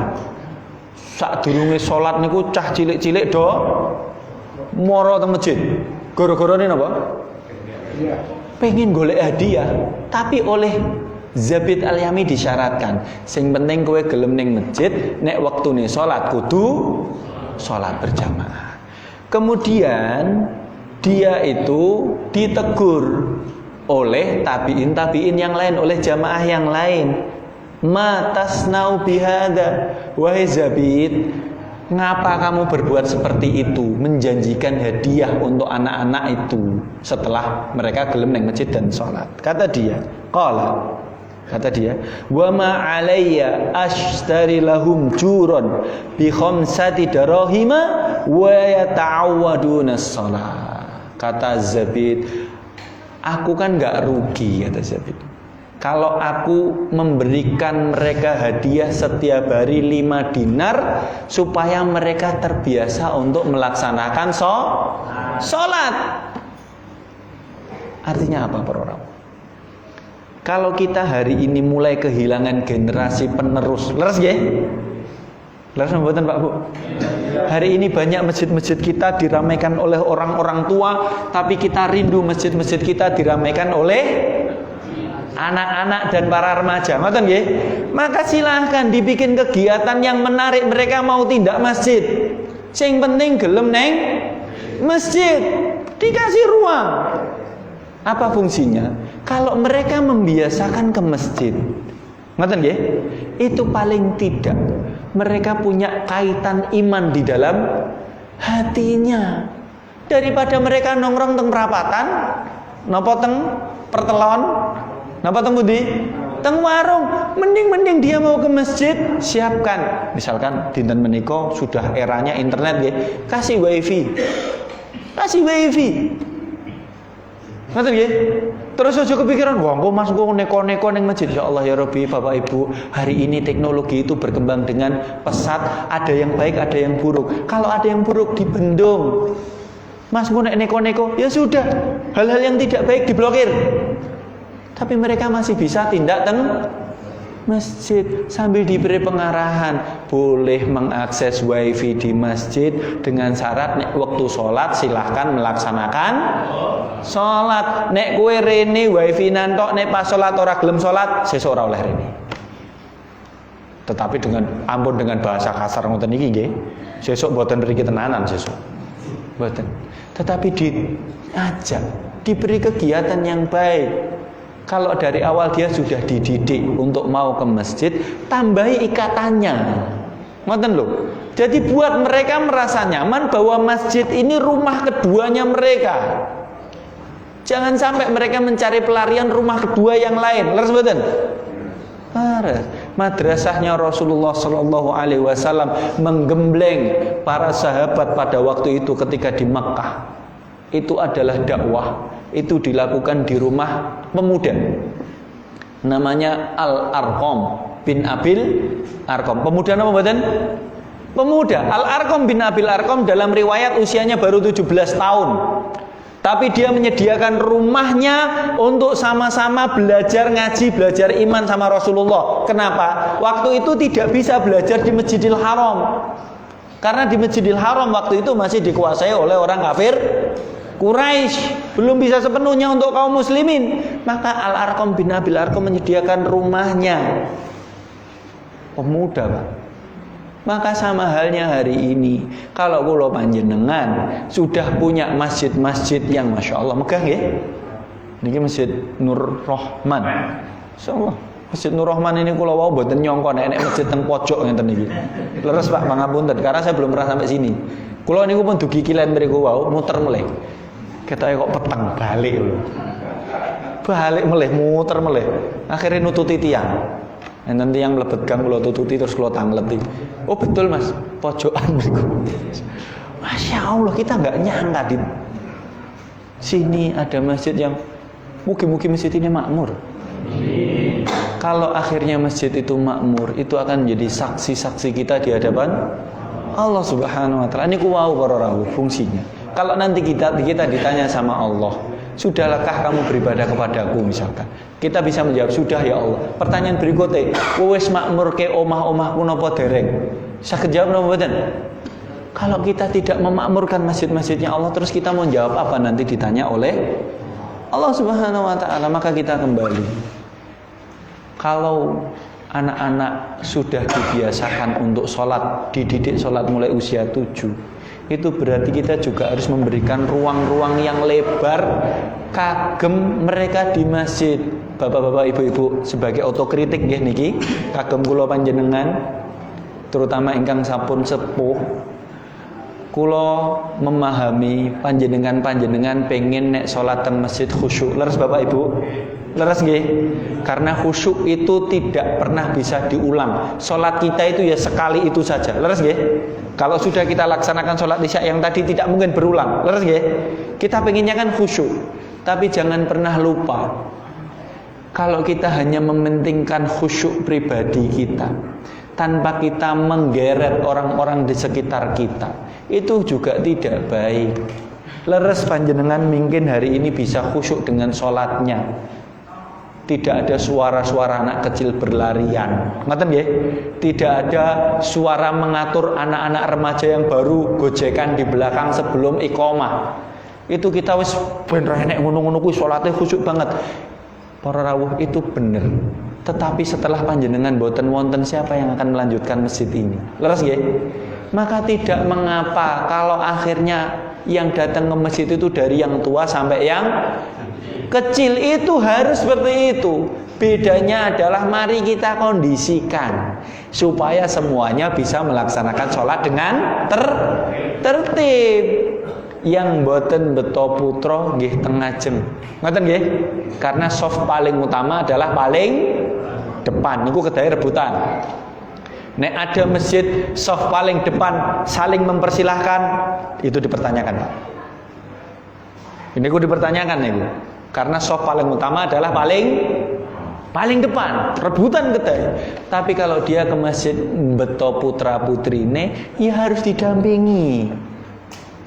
S1: Sadurunge salat niku cah cilik-cilik do moro teng masjid. Gara-garane napa? Pengen golek hadiah, tapi oleh Zabid Al-Yami disyaratkan, sing penting kowe gelem ning masjid, nek wektune salat kudu salat berjamaah. Kemudian dia itu ditegur oleh tabiin yang lain, oleh jamaah yang lain. Ma tasnau bihada, wahai Zabid, ngapa kamu berbuat seperti itu, menjanjikan hadiah untuk anak-anak itu setelah mereka gelem nang masjid dan sholat? Kata dia, wa ma alayya ashtari lahum juron bi khamsati darahima wa yata'awwaduna shalah. Kata Zabid, aku kan enggak rugi, kata Zabid, kalau aku memberikan mereka hadiah setiap hari 5 dinar supaya mereka terbiasa untuk melaksanakan sholat. Artinya apa, para orang? Kalau kita hari ini mulai kehilangan generasi penerus, leres nggih? Leres mboten Pak Bu? Hari ini banyak masjid-masjid kita diramaikan oleh orang-orang tua, tapi kita rindu masjid-masjid kita diramaikan oleh anak-anak dan para remaja, ngoten nggih? Maka silahkan dibikin kegiatan yang menarik, mereka mau tindak masjid. Sing penting gelem neng masjid, dikasih ruang. Apa fungsinya? Kalau mereka membiasakan ke masjid, ngoten nggih? Itu paling tidak mereka punya kaitan iman di dalam hatinya. Daripada mereka nongkrong teng perapatan, napa teng pertelon, napa teng pundi? Teng warung. Mending dia mau ke masjid, siapkan. Misalkan dinten menika sudah eranya internet nggih, kasih wifi. Kasih wifi. Ngoten nggih? Terus aja kepikiran, wah kok Mas kok neko-neko ning masjid. Ya Allah ya Rabbi, Bapak Ibu, hari ini teknologi itu berkembang dengan pesat, ada yang baik, ada yang buruk. Kalau ada yang buruk dibendung. Mas kok neko-neko, ya sudah. Hal-hal yang tidak baik diblokir. Tapi mereka masih bisa tindak teng masjid sambil diberi pengarahan. Boleh mengakses wifi di masjid dengan syarat nek waktu sholat silahkan melaksanakan sholat. Nek kue rene wifi nantok, nek pas sholat ora gelem sholat, sesuk ora oleh rene. Tetapi dengan ampun dengan bahasa kasar ngoten iki nggih, sesuk mboten mriki tenanan sesuk. Mboten. Tetapi diajak, diberi kegiatan yang baik. Kalau dari awal dia sudah dididik untuk mau ke masjid, tambahi ikatannya. Ngoten lho. Jadi buat mereka merasa nyaman bahwa masjid ini rumah keduanya mereka. Jangan sampai mereka mencari pelarian rumah kedua yang lain. Leres mboten? Leres. Madrasahnya Rasulullah Shallallahu Alaihi Wasallam menggembleng para sahabat pada waktu itu ketika di Makkah. Itu adalah dakwah. Itu dilakukan di rumah pemuda namanya Al-Arqam bin Abil Arqam. Pemuda nama mboten? Pemuda. Al-Arqam bin Abil Arqam dalam riwayat usianya baru 17 tahun. Tapi dia menyediakan rumahnya untuk sama-sama belajar ngaji, belajar iman sama Rasulullah. Kenapa? Waktu itu tidak bisa belajar di Masjidil Haram. Karena di Masjidil Haram waktu itu masih dikuasai oleh orang kafir Quraisy, belum bisa sepenuhnya untuk kaum muslimin. Maka Al-Arqam bin Abil Arqam menyediakan rumahnya. Pemuda, Pak. Maka sama halnya hari ini, kalau kula panjenengan sudah punya masjid-masjid yang Masya Allah megah nggih. Niki Masjid Nur Rahman. Insyaallah. Masjid Nur Rahman ini kula wau mboten nyangka nek masjid teng pojok ngenten iki. Leres Pak, pangapunten karena saya belum pernah sampai sini. Kula niku pun dugi kilen mriku wau muter meleh. Ketoke kok peteng balik lho. Balik meleh muter meleh. Akhirnya nututi tiang. Enten tiang mlebet gang kula tututi terus kula tangleti. Oh betul Mas, pojokan mriku. Masya Allah, kita enggak nyangka di sini ada masjid yang Mugi-mugi masjid ini makmur. Kalau akhirnya masjid itu makmur, itu akan menjadi saksi-saksi kita di hadapan Allah Subhanahu wa taala. Ini kuwau para rawuh fungsinya. Kalau nanti kita ditanya sama Allah, sudahkah kamu beribadah kepadaku misalkan, kita bisa menjawab sudah ya Allah. Pertanyaan berikutnya, wis makmur ke omah-omahku napa dereng? Saged jawab napa mboten? Kalau kita tidak memakmurkan masjid-masjidnya Allah, terus kita mau jawab apa nanti ditanya oleh Allah Subhanahu wa taala? Maka kita kembali. Kalau anak-anak sudah dibiasakan untuk sholat, dididik sholat mulai usia 7, itu berarti kita juga harus memberikan ruang-ruang yang lebar kagem mereka di masjid. Bapak-bapak, ibu-ibu, sebagai otokritik nggih niki, kagem kula panjenengan, terutama ingkang sampun sepuh, kula memahami panjenengan pengen nek sholat teng masjid khusyuk. Leres Bapak Ibu? Leres nggih? Karena khusyuk itu tidak pernah bisa diulang. Sholat kita itu ya sekali itu saja. Leres nggih? Kalau sudah kita laksanakan sholat isya yang tadi tidak mungkin berulang. Leres nggih? Kita pengennya kan khusyuk. Tapi jangan pernah lupa, kalau kita hanya mementingkan khusyuk pribadi kita tanpa kita menggeret orang-orang di sekitar kita, itu juga tidak baik. Leres panjenengan mungkin hari ini bisa khusyuk dengan sholatnya, tidak ada suara-suara anak kecil berlarian, ngoten nggih? Tidak ada suara mengatur anak-anak remaja yang baru gojekan di belakang sebelum iqomah. Itu kita wis ben enek ngono-ngono kuwi salate khusyuk banget. Para rawuh itu bener. Tetapi setelah panjenengan boten wonten, siapa yang akan melanjutkan masjid ini? Leres nggih? Maka tidak mengapa kalau akhirnya yang datang ke masjid itu dari yang tua sampai yang kecil, itu harus seperti itu. Bedanya adalah mari kita kondisikan supaya semuanya bisa melaksanakan sholat dengan tertib. Yang boten beto putra nggih teng ngajeng. Ngoten nggih? Karena soft paling utama adalah paling depan. Niku kedahe rebutan. Nek ada masjid soft paling depan saling mempersilahkan, itu dipertanyakan, Pak. Ini ku dipertanyakan niku. Karena soft paling utama adalah paling depan, rebutan kedahe. Tapi kalau dia ke masjid beto putra putrine, ya harus didampingi.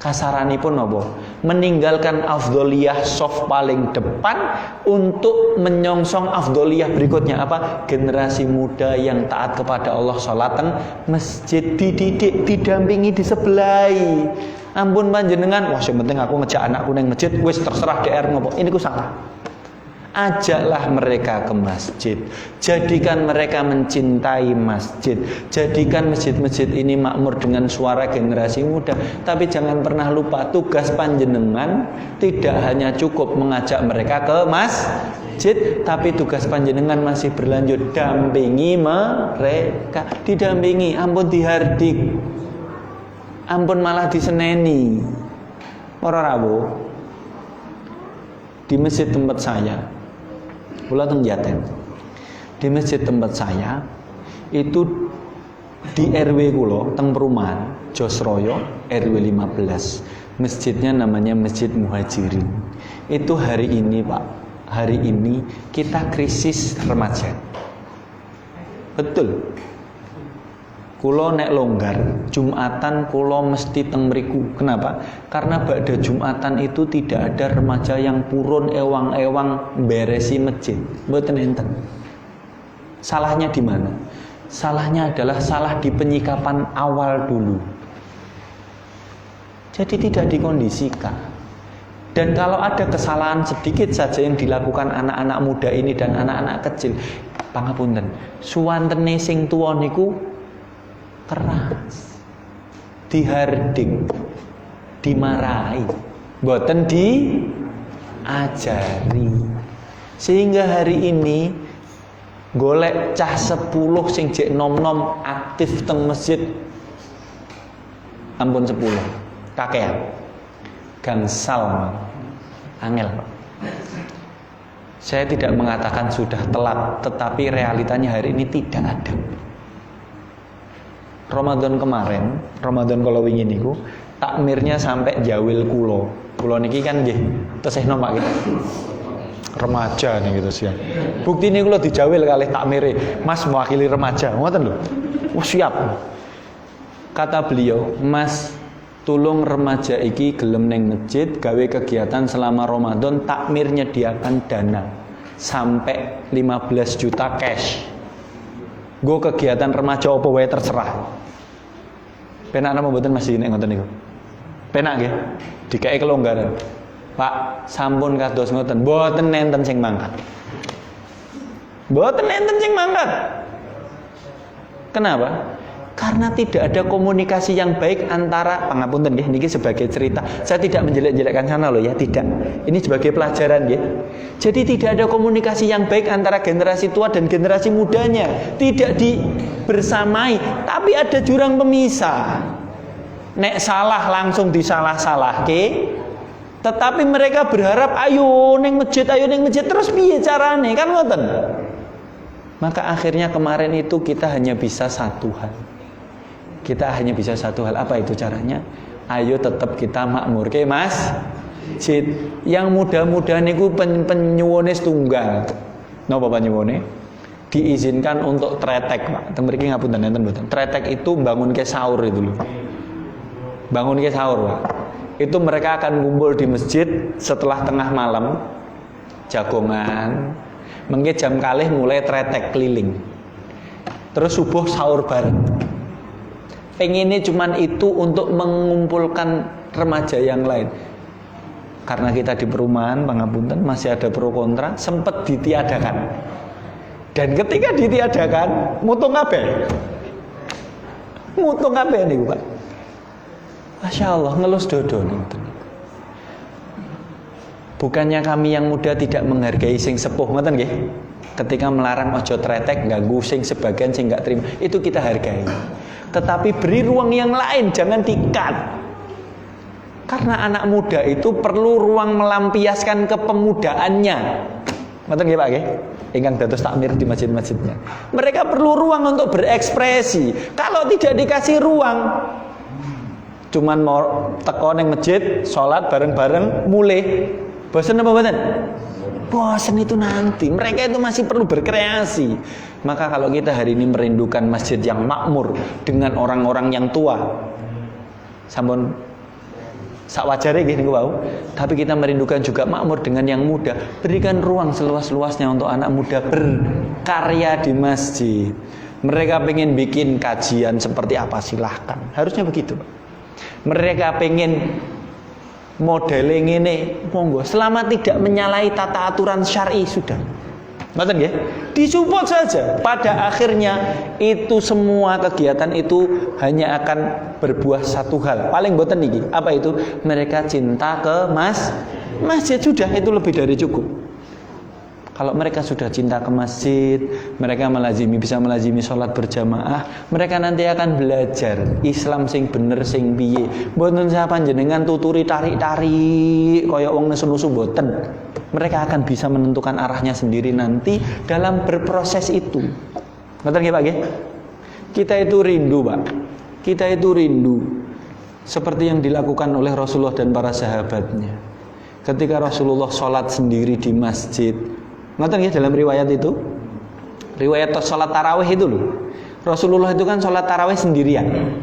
S1: Kasaranipun napa? Meninggalkan afdholiyah soft paling depan untuk menyongsong afdholiyah berikutnya apa? Generasi muda yang taat kepada Allah, salat teng masjid, dididik, didampingi, disebelahi. Ampun panjenengan, wah sing penting aku ngejak anakku nang masjid, wis terserah DR ngopo. Ini ku salah. Ajaklah mereka ke masjid, jadikan mereka mencintai masjid, jadikan masjid-masjid ini makmur dengan suara generasi muda. Tapi jangan pernah lupa, tugas panjenengan tidak hanya cukup mengajak mereka ke masjid, tapi tugas panjenengan masih berlanjut, dampingi mereka. Didampingi, ampun dihardik, ampun malah diseneni. Para rawuh, di masjid tempat saya, kula teng Jaten. Di masjid tempat saya itu di RW kula teng perumahan Josroyo RW 15. Masjidnya namanya Masjid Muhajirin. Itu hari ini, Pak. Hari ini kita krisis remaja. Betul. Kula nek longgar, Jumatan kula mesti teng mriku. Kenapa? Karena ba'da Jumatan itu tidak ada remaja yang purun ewang-ewang beresi masjid. Mboten enten. Salahnya di mana? Salahnya adalah salah di penyikapan awal dulu. Jadi tidak dikondisikan. Dan kalau ada kesalahan sedikit saja yang dilakukan anak-anak muda ini dan anak-anak kecil, pangapunten, suwantene sing tuwa niku keras, dihardik, dimarahi, boten diajari. Sehingga hari ini golek cah 10 sing jek nom-nom aktif teng masjid, ampun 10 kakean, gangsal, angel. Saya tidak mengatakan sudah telat, tetapi realitanya hari ini tidak ada. Ramadan kemarin, Ramadan kalau wingi niku, takmirnya sampai jawil kulo. Kulo niki kan nggih tesihno Pak gitu.
S2: remaja nih gitu siap. Bukti ini kalau dijawil kali takmire, Mas mewakili remaja, ngoten lho. Wah siap.
S1: Kata beliau, Mas tulung remaja iki gelem neng masjid gawe kegiatan selama Ramadan, takmir nyediakan dana sampai 15 juta cash. Go kegiatan remaja apa wae terserah. Penak napa mboten Mas nek ngoten niku? Penak nggih. Dikake kelonggaran. Pak, sampun kados ngoten, mboten nenten sing mangkat. Mboten nenten sing mangkat. Kenapa? Karena tidak ada komunikasi yang baik antara, pangapunten nggih niki sebagai cerita. Saya tidak menjelek-jelekkan sana loh ya, tidak. Ini sebagai pelajaran nggih. Jadi tidak ada komunikasi yang baik antara generasi tua dan generasi mudanya. Tidak dibersamai, tapi ada jurang pemisah. Nek salah langsung disalah-salahke. Tetapi mereka berharap ayo ning masjid terus piye carane kan ngoten. Maka akhirnya kemarin itu kita hanya bisa satu hal. Kita hanya bisa satu hal. Apa itu caranya? Ayo tetap kita makmur ke Mas. Yang muda-muda niku penyuwune setunggal. Napa penyuwune? Diizinkan untuk tretek, Pak. Mriki ngapunten enten mboten. Tretek itu bangun ke sahur itu lho. Bangun ke sahur, Pak. Itu mereka akan kumpul di masjid setelah tengah malam jagongan. Mengke jam kalih mulai tretek keliling. Terus subuh sahur bareng. Pengennya cuman itu untuk mengumpulkan remaja yang lain. Karena kita di perumahan, pangapunten, masih ada pro kontra, sempat ditiadakan. Dan ketika ditiadakan, mutung kabeh. Mutung kabeh niku, Pak. Masya Allah, ngelus dodo nih. Bukannya kami yang muda tidak menghargai sing sepuh, ngoten nggih? Ketika melarang ojo tretek, ganggu sing sebagian sing nggak terima, itu kita hargai. Tetapi beri ruang yang lain, jangan dikat. Karena anak muda itu perlu ruang melampiaskan kepemudaannya. Ngoten nggih Pak nggih? Ingkang dados takmir di masjid-masjidnya. Mereka perlu ruang untuk berekspresi. Kalau tidak dikasih ruang, cuman mau teko ning masjid, sholat bareng-bareng, mulai. Bosen apa mboten? Bosen itu nanti. Mereka itu masih perlu berkreasi. Maka kalau kita hari ini merindukan masjid yang makmur dengan orang-orang yang tua, sampun sak wajare nggih niku wau. Tapi kita merindukan juga makmur dengan yang muda. Berikan ruang seluas-luasnya untuk anak muda berkarya di masjid. Mereka pengen bikin kajian seperti apa, silahkan. Harusnya begitu, Pak. Mereka pengen modeling ini, monggo. Selama tidak menyalahi tata aturan syar'i sudah. Ngoten nggih? Disupport saja. Pada akhirnya itu semua kegiatan itu hanya akan berbuah satu hal. Paling mboten niki. Apa itu? Mereka cinta ke masjid sudah, itu lebih dari cukup. Kalau mereka sudah cinta ke masjid, mereka bisa melazimi sholat berjamaah, mereka nanti akan belajar Islam sing bener sing piye. Mboten sapa jenengan tuturi tarik-tarik kaya wong nesu-nesu mboten. Mereka akan bisa menentukan arahnya sendiri nanti dalam berproses itu. Ngoten nggih Pak nggih? Kita itu rindu, Pak. Kita itu rindu seperti yang dilakukan oleh Rasulullah dan para sahabatnya. Ketika Rasulullah sholat sendiri di masjid, ngoten ya dalam riwayat itu, riwayat sholat tarawih itu loh. Rasulullah itu kan sholat tarawih sendirian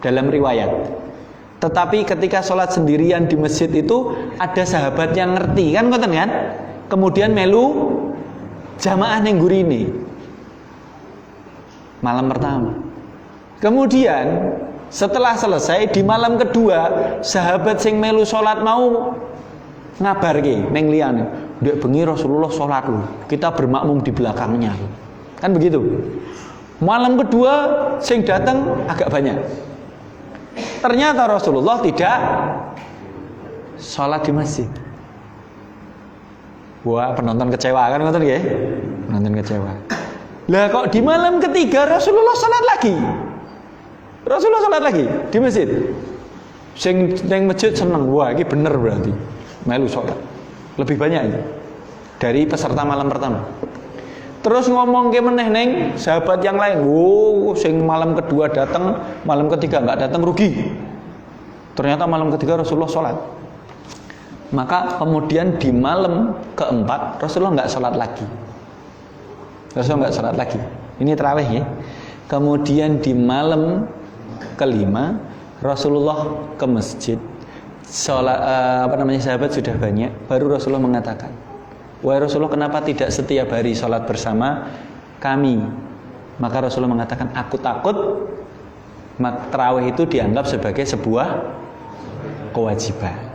S1: dalam riwayat. Tetapi ketika sholat sendirian di masjid itu ada sahabat yang ngerti kan, ngoten kan? Kemudian melu jamaah ning gurine malam pertama. Kemudian setelah selesai di malam kedua, sahabat sing melu sholat mau ngabarke ning liyane, ndek bengi Rasulullah sholat lho, kita bermakmum di belakangnya. Kan begitu. Malam kedua sing datang agak banyak. Ternyata Rasulullah tidak sholat di masjid. Wah, penonton kecewa kan, ngoten nggih? Penonton kecewa. Lah kok di malam ketiga Rasulullah sholat lagi? Rasulullah sholat lagi di masjid. Sing neng masjid seneng, wah ini bener berarti. Melu sholat lebih banyak ini dari peserta malam pertama. Terus ngomong ke meneh neng sahabat yang lain, wow, sing malam kedua datang, malam ketiga nggak datang rugi. Ternyata malam ketiga Rasulullah sholat. Maka kemudian di malam keempat Rasulullah nggak sholat lagi. Ini tarawih ya. Kemudian di malam kelima Rasulullah ke masjid. Sahabat sudah banyak. Baru Rasulullah mengatakan, wahai Rasulullah, kenapa tidak setiap hari sholat bersama kami? Maka Rasulullah mengatakan, aku takut tarawih itu dianggap sebagai sebuah kewajiban.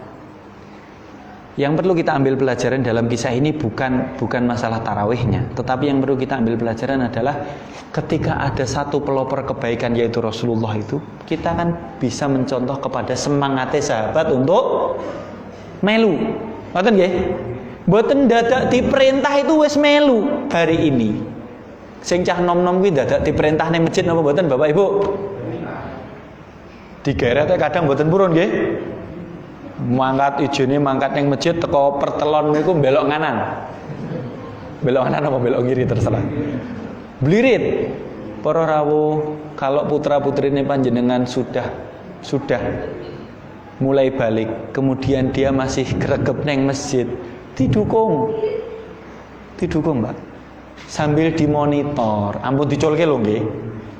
S1: Yang perlu kita ambil pelajaran dalam kisah ini bukan masalah tarawihnya, tetapi yang perlu kita ambil pelajaran adalah ketika ada satu pelopor kebaikan yaitu Rasulullah itu, kita kan bisa mencontoh kepada semangatnya sahabat untuk melu. Ngoten nggih? Mboten dadak diperintah itu wis melu hari ini. Sing cah nom-nom kuwi dadak diperintah ning masjid napa mboten Bapak Ibu? Digerete kadang mboten purun nggih. Mangkat ijine mangkat yang masjid teko pertelon niku belok kanan. Belok kanan apa belok kiri terserah. Blirit. Para rawuh, kalau putra-putrine panjenengan sudah mulai balik, kemudian dia masih gregep neng masjid, didukung, Mbak. Sambil dimonitor, ampun dicolke lho nggih.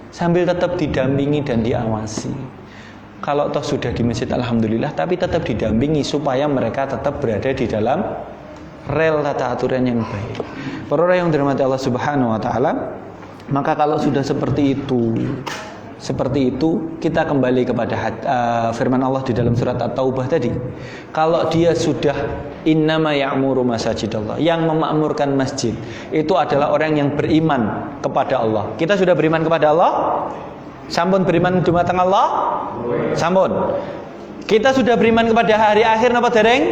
S1: Sambil tetap didampingi dan diawasi. Kalau toh sudah di masjid alhamdulillah, tapi tetap didampingi supaya mereka tetap berada di dalam rel tata aturan yang baik. Para orang yang dirahmati Allah Subhanahu wa taala, maka kalau sudah seperti itu kita kembali kepada firman Allah di dalam surat At-Taubah tadi. Kalau dia sudah innama ya'muru masajidallah, yang memakmurkan masjid itu adalah orang yang beriman kepada Allah. Kita sudah beriman kepada Allah? Sampun beriman dumateng Allah? Sampun. Kita sudah beriman kepada hari akhir napa dereng?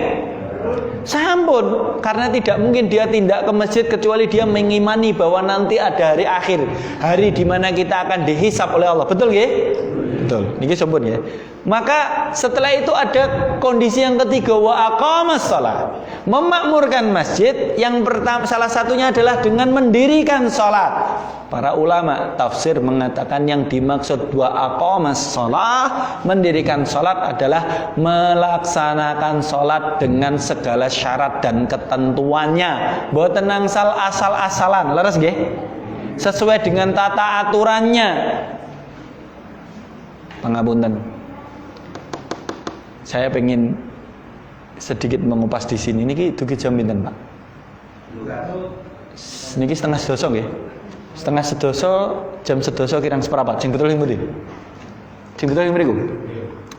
S1: Sampun. Karena tidak mungkin dia tindak ke masjid kecuali dia mengimani bahwa nanti ada hari akhir, hari di mana kita akan dihisab oleh Allah. Betul nggih? Betul. Niki sampun ya. Maka setelah itu ada kondisi yang ketiga, wa aqamas shalah. Memakmurkan masjid yang pertama salah satunya adalah dengan mendirikan salat. Para ulama tafsir mengatakan yang dimaksud wa aqamas shalah, mendirikan salat adalah melaksanakan salat dengan segala syarat dan ketentuannya. Mboten angsal asal-asalan, leres nggih? Sesuai dengan tata aturannya. Pangapunten. Saya pengen sedikit mengupas di sini. Niki dugi jam pinten, Pak? Niki setengah sedoso nggih. Setengah sedoso, jam sedoso kirang seperapat. Sing betul sing pundi? Sing betul sing mriku.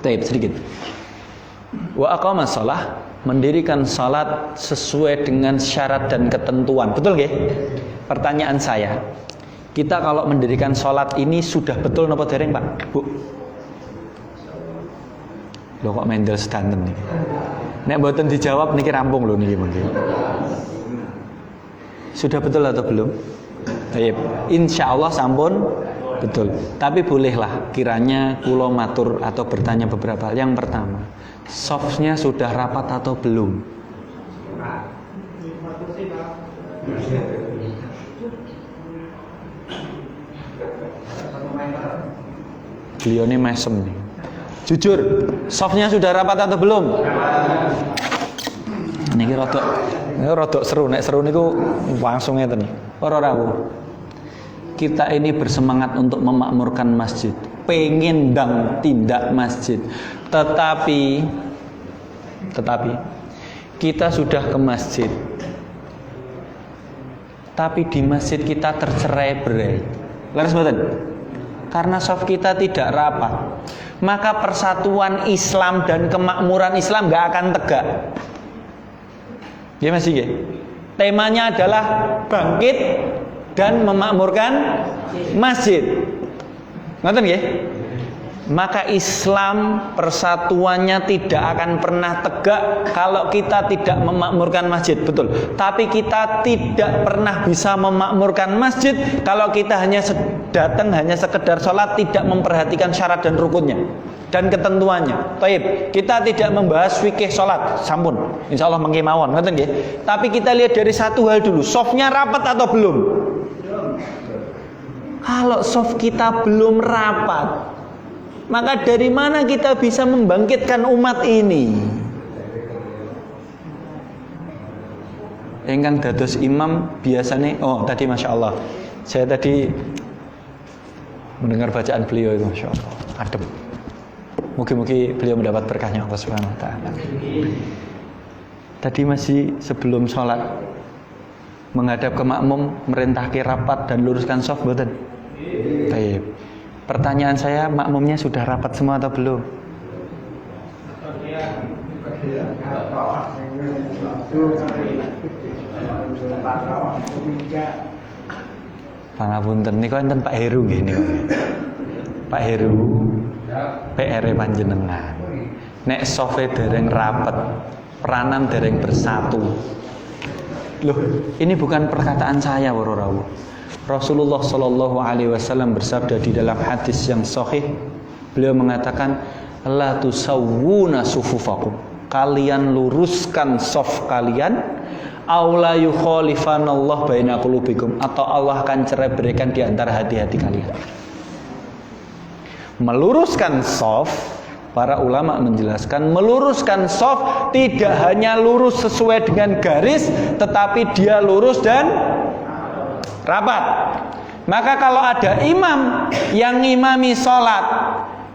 S1: Taib sedikit. Wa aqamas shalah, mendirikan salat sesuai dengan syarat dan ketentuan. Betul nggih? Pertanyaan saya, kita kalau mendirikan salat ini sudah betul napa dereng, Pak? Bu? Loh kok mendel sedanten nih. Nek mboten dijawab niki rampung lho niki mungkin. Sudah betul atau belum? Baik. Insyaallah sampun betul. Tapi bolehlah kiranya kula matur atau bertanya beberapa. Yang pertama, softnya sudah rapat atau belum? Beliau ini mesem nih. Jujur, softnya sudah rapat atau belum? Niki rodok seru. Nek seru niku langsung ngeten. Para rawuh, kita ini bersemangat untuk memakmurkan masjid, pengen ndang tindak masjid. Tetapi kita sudah ke masjid, tapi di masjid kita tercerai-berai. Leres mboten? Karena soft kita tidak rapat, maka persatuan Islam dan kemakmuran Islam gak akan tegak. Ya masih ya. Temanya adalah bangkit dan memakmurkan masjid. Ngoten nggih? Maka Islam persatuannya tidak akan pernah tegak kalau kita tidak memakmurkan masjid, betul. Tapi kita tidak pernah bisa memakmurkan masjid kalau kita hanya datang hanya sekedar sholat, tidak memperhatikan syarat dan rukunnya dan ketentuannya. Taib, kita tidak membahas fikih sholat, sampun. Insya Allah mengki mawon, ngoten nggih. Tapi kita lihat dari satu hal dulu, softnya rapat atau belum? Kalau soft kita belum rapat, maka dari mana kita bisa membangkitkan umat ini? ingkang dados imam biasanya, tadi Masya Allah, saya tadi mendengar bacaan beliau itu, Masya Allah, adem. Mungkin beliau mendapat berkahnya Allah Subhanahu Wa Taala. Tadi masih sebelum sholat menghadap ke makmum, merintahkan rapat dan luruskan shaf, boten? Baik. Pertanyaan saya, makmumnya sudah rapat semua atau belum? Pangapunten niku enten Pak Heru nggih niku. Pak Heru PR panjenengan. Nek sofe dereng rapet, peranan dereng bersatu. Loh, ini bukan perkataan saya, Warawu. Rasulullah Shallallahu Alaihi Wasallam bersabda di dalam hadis yang sahih, beliau mengatakan, la tusawwuna sufufakum, kalian luruskan shaf kalian, aula yukhalifanallah baina qulubikum, atau Allah akan cerai berikan di antara hati-hati kalian. Meluruskan shaf, para ulama menjelaskan, meluruskan shaf tidak hanya lurus sesuai dengan garis, tetapi dia lurus dan rapat. Maka kalau ada imam yang ngimami sholat,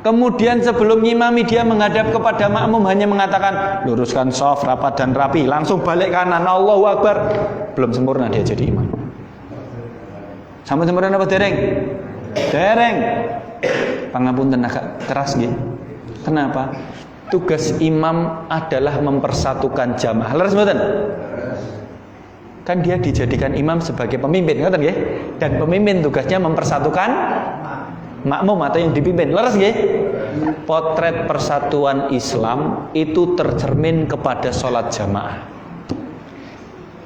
S1: kemudian sebelum ngimami dia menghadap kepada makmum hanya mengatakan luruskan shaf, rapat dan rapi, langsung balik kanan, Allahu Akbar, belum sempurna dia jadi imam. Sampai sempurna apa dereng? Dereng. Pangapunten agak keras nggih. Kenapa? Tugas imam adalah mempersatukan jamaah. Leres mboten? Kan dia dijadikan imam sebagai pemimpin, ngoten nggih? Dan pemimpin tugasnya mempersatukan makmum atau yang dipimpin. Leres nggih? Potret persatuan Islam itu tercermin kepada sholat jamaah.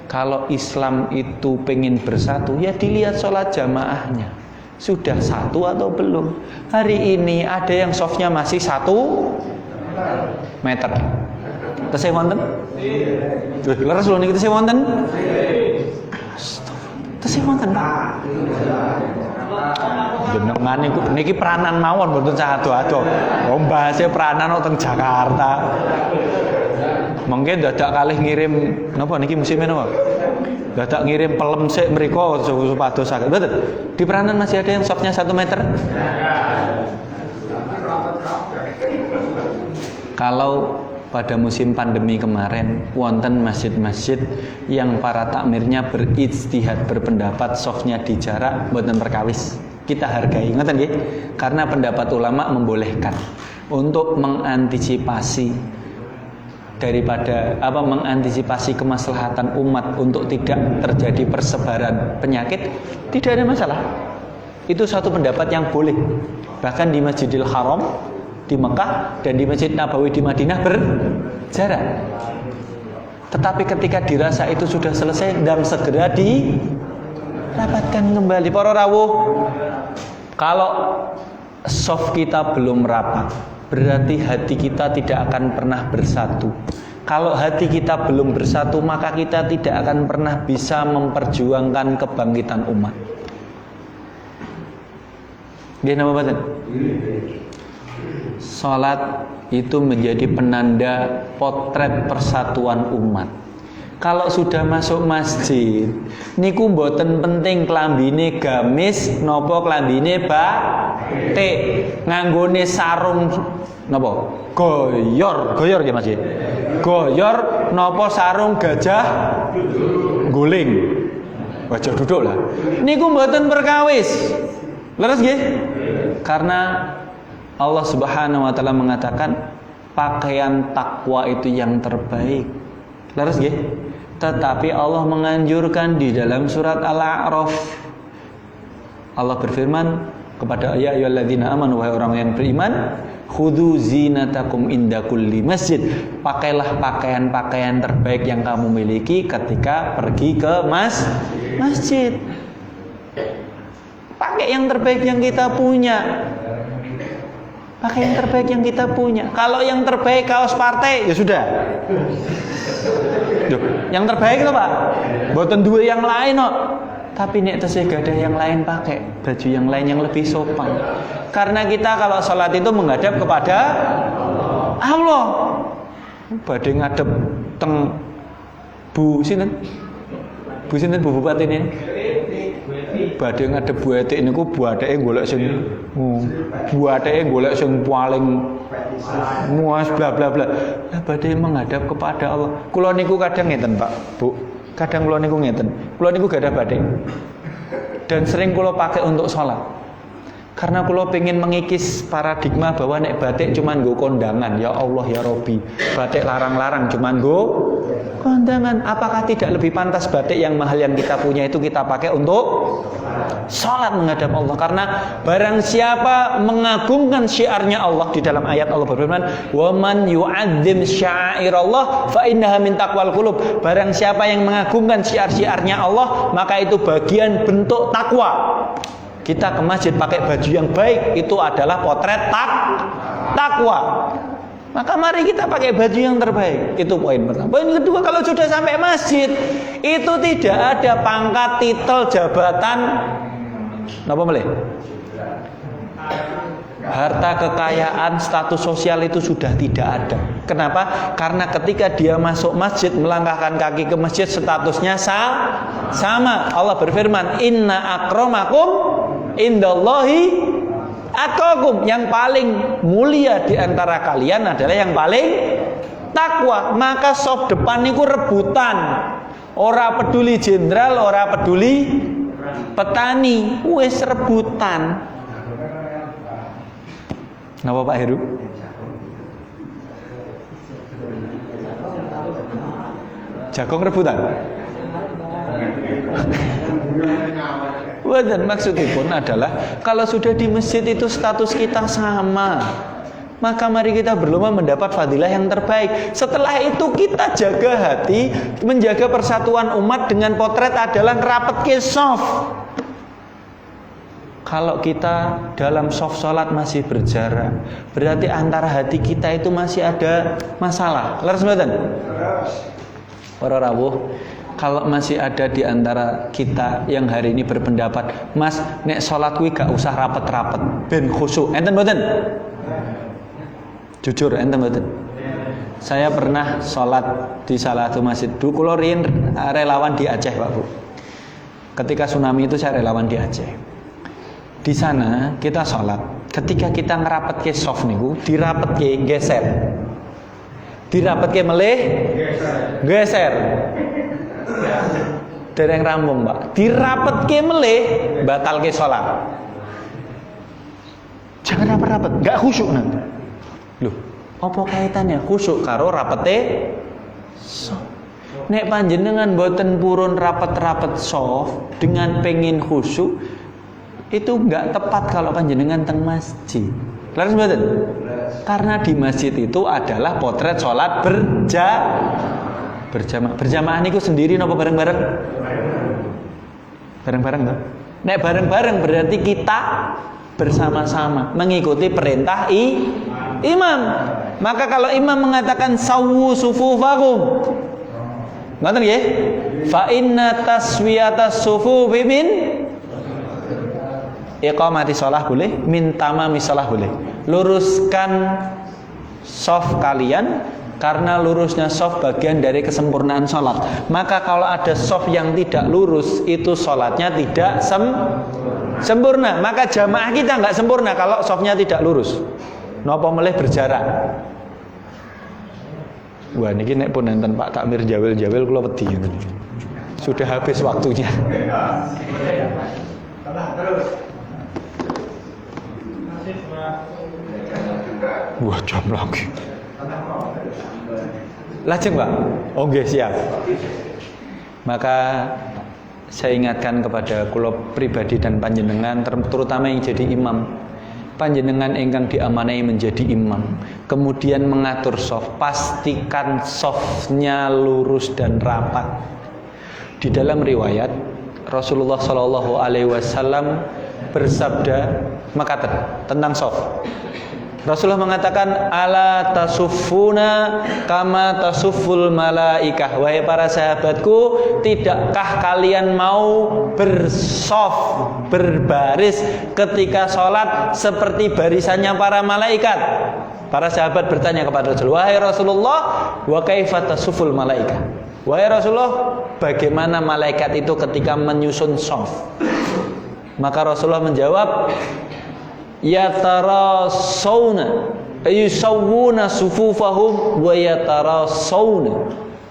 S1: Kalau Islam itu pengen bersatu, ya dilihat sholat jamaahnya. Sudah satu atau belum? Hari ini ada yang softnya masih 1 meter. Tesih wonten? Leres lho niki tesih wonten? Tesih wonten, Pak. Jenengan niki peranan mawon mboten cah ado-ado. Oh, bahasa peranan wonten Jakarta. Mungkin dadak kalih ngirim napa niki musimnya napa? Dadak ngirim pelem sik mriko supados saged. Betul. Di peranan masih ada yang softnya 1 meter. Kalau pada musim pandemi kemarin wonten masjid-masjid yang para takmirnya berijtihad berpendapat softnya di jarak mboten perkawis, kita hargai, ngoten nggih? Karena pendapat ulama membolehkan untuk mengantisipasi daripada mengantisipasi kemaslahatan umat untuk tidak terjadi persebaran penyakit, tidak ada masalah. Itu satu pendapat yang boleh. Bahkan di Masjidil Haram di Mekah dan di Masjid Nabawi di Madinah berjarak. Tetapi ketika dirasa itu sudah selesai dan segera dirapatkan kembali. Para rawuh, kalau shaf kita belum rapat, berarti hati kita tidak akan pernah bersatu. Kalau hati kita belum bersatu, maka kita tidak akan pernah bisa memperjuangkan kebangkitan umat. Dia nama batin. Salat itu menjadi penanda potret persatuan umat. Kalau sudah masuk masjid, niku mboten penting klambine gamis napa klambine batik, nganggone sarung napa? Goyor ya Mas. Goyor napa sarung gajah guling. Gajah duduk lah. Niku mboten perkawis. Leres nggih? Karena Allah Subhanahu wa taala mengatakan pakaian takwa itu yang terbaik. Leres nggih? Tetapi Allah menganjurkan di dalam surat Al-A'raf. Allah berfirman kepada ya ayyuhalladzina amanu, wahai orang yang beriman, khudzu zinatakum inda kulli masjid. Pakailah pakaian-pakaian terbaik yang kamu miliki ketika pergi ke masjid. Pakai yang terbaik yang kita punya. Pakai yang terbaik yang kita punya. Kalau yang terbaik kaos partai, ya sudah. Duh, yang terbaik itu Pak. Mboten duwe yang lain kok. Tapi nek tesih gadah yang lain pakai baju yang lain yang lebih sopan. Karena kita kalau sholat itu menghadap kepada Allah. Badhe ngadep teng Bu sinten?
S2: Bu sinten Bu Bupati ini? Badhe ngadep Bu Etik niku buateke golek sing buateke golek sing paling muas bla bla bla. Lah badhe menghadap kepada Allah. Kula niku kadang ngeten, Pak, Bu. Kadang kula niku ngeten. Kula niku gadah badhe. Dan sering kula pakai untuk sholat. Karena kula pengen mengikis paradigma bahwa nek batik cuman nggo kondangan. Ya Allah ya Robbi, batik larang-larang cuman nggo kondangan. Apakah tidak lebih pantas batik yang mahal yang kita punya itu kita pakai untuk sholat menghadap Allah? Karena barang siapa mengagungkan syiarnya Allah, di dalam ayat Allah berfirman, "Wa man yu'azzim sya'airallah fa innaha min taqwal qulub." Barang siapa yang mengagungkan syiar-syiarnya Allah, maka itu bagian bentuk takwa. Kita ke masjid pakai baju yang baik, itu adalah potret takwa. Maka mari kita pakai baju yang terbaik. Itu poin pertama. Poin kedua, kalau sudah sampai masjid, itu tidak ada pangkat, titel, jabatan, apa boleh? Harta kekayaan, status sosial itu sudah tidak ada. Kenapa? Karena ketika dia masuk masjid, melangkahkan kaki ke masjid, statusnya sama. Allah berfirman, "Inna akramakum indallahi atqakum." Yang paling mulia di antara kalian adalah yang paling takwa. Maka sop depan niku rebutan. Ora peduli jenderal, ora peduli petani, wis rebutan. Napa Pak Heru? Jagung rebutan. Dan maksudipun adalah kalau sudah di masjid itu status kita sama, maka mari kita berlomba mendapat fadilah yang terbaik. Setelah itu kita jaga hati, menjaga persatuan umat dengan potret adalah ngerapet ke soft. Kalau kita dalam soft sholat masih berjarak, berarti antara hati kita itu masih ada masalah. Leres mboten? Para rawuh, kalau masih ada di antara kita yang hari ini berpendapat, Mas, nek sholat kuwi gak usah rapet-rapet, ben khusyuk. Enten mboten? Jujur, enten mboten? Saya pernah sholat di salah satu masjid. Dulu kula riyen relawan di Aceh, Pak Bu. Ketika tsunami itu saya relawan di Aceh. Di sana kita sholat. Ketika kita ngerapet ke soft niku, dirapet ke geser, dirapet ke meleh, geser. Dereng rambung, Pak. Dirapet ke meleh, batal ke sholat. Jangan rapet-rapet, nggak khusyuk nanti. Loh, apa kaitannya khusyuk karo rapete soft? Nek panjenengan boten purun rapet-rapet soft dengan pengen khusyuk, itu enggak tepat kalau panjenengan teng masjid. Laras mboten? Karena di masjid itu adalah potret sholat berjamaah. Berjamaah niku sendiri napa bareng-bareng? Bareng-bareng toh? Nek bareng-bareng berarti kita bersama-sama mengikuti perintah imam. Maka kalau imam mengatakan sawu sufufakum, ngoten nggih? Fa inna taswiyatas sufufi min iqamati shalah boleh, min tamami shalah boleh. Luruskan shaf kalian, karena lurusnya shaf bagian dari kesempurnaan sholat. Maka kalau ada shaf yang tidak lurus, itu sholatnya tidak sempurna. Maka jamaah kita nggak sempurna kalau shafnya tidak lurus. Napa meleh berjarak. Wah niki nek pun enten Pak Takmir jawel-jawel kula wedi. Sudah habis waktunya. Wah jam lagi. Lajeng Pak. Oh nggih siap. Maka saya ingatkan kepada kula pribadi dan panjenengan, terutama yang jadi imam. Panjenengan ingkang diamanai menjadi imam, kemudian mengatur shaf, pastikan shafnya lurus dan rapat. Di dalam riwayat Rasulullah Shallallahu Alaihi Wasallam bersabda makaten tentang shaf. Rasulullah mengatakan, ala tasuffuna kama tasufful malaikah. Wahai para sahabatku, tidakkah kalian mau bersaf, berbaris ketika sholat seperti barisannya para malaikat? Para sahabat bertanya kepada Rasulullah, "Wahai Rasulullah, wa kaifa tasuful malaika?" Wahai Rasulullah, bagaimana malaikat itu ketika menyusun shaf? Maka Rasulullah menjawab, yatarasawna yusawwuna sufufahum wa yatarasawna.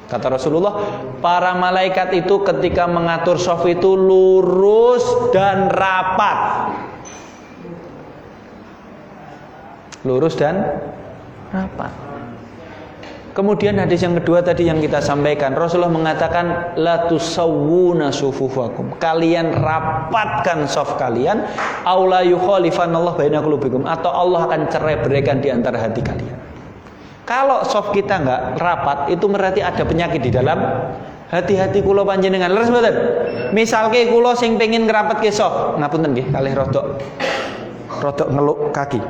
S2: Kata Rasulullah, para malaikat itu ketika mengatur shaf itu lurus dan rapat. Lurus dan rapat. Kemudian hadis yang kedua tadi yang kita sampaikan, Rasulullah mengatakan la tusawwuna sufufakum. Kalian rapatkan shaf kalian, aw la yukhalifanallahu baina qulubikum, atau Allah akan cerai-beraikan di antara hati kalian. Kalau shaf kita enggak rapat, itu berarti ada penyakit di dalam hati-hati kula panjenengan. Leres mboten? Misalke kula sing pengin ngrapetke shaf, ngapunten nggih kalih rodok ngeluk kaki.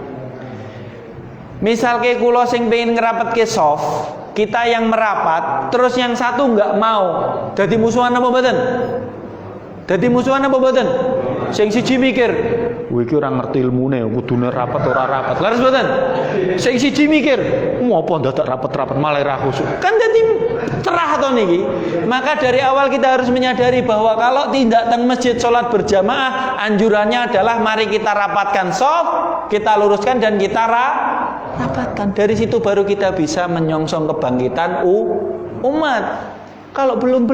S2: Misalke kula sing pengen ngerapetke shaf, kita yang merapat, terus yang satu enggak mau. Dadi musuhan apa mboten? Dadi musuhan apa mboten? Sing siji mikir, iki ora ngerti ilmune, kudune rapat ora rapat. Laras mboten? Sing siji mikir, apa dadak rapet-rapet malah ra khusuk. Kan dadi cerah to niki. Maka dari awal kita harus menyadari bahwa kalau tidak teng masjid salat berjamaah, anjurannya adalah mari kita rapatkan shaf, kita luruskan dan kita rapatkan. Dari situ baru kita bisa menyongsong kebangkitan umat. Kalau belum.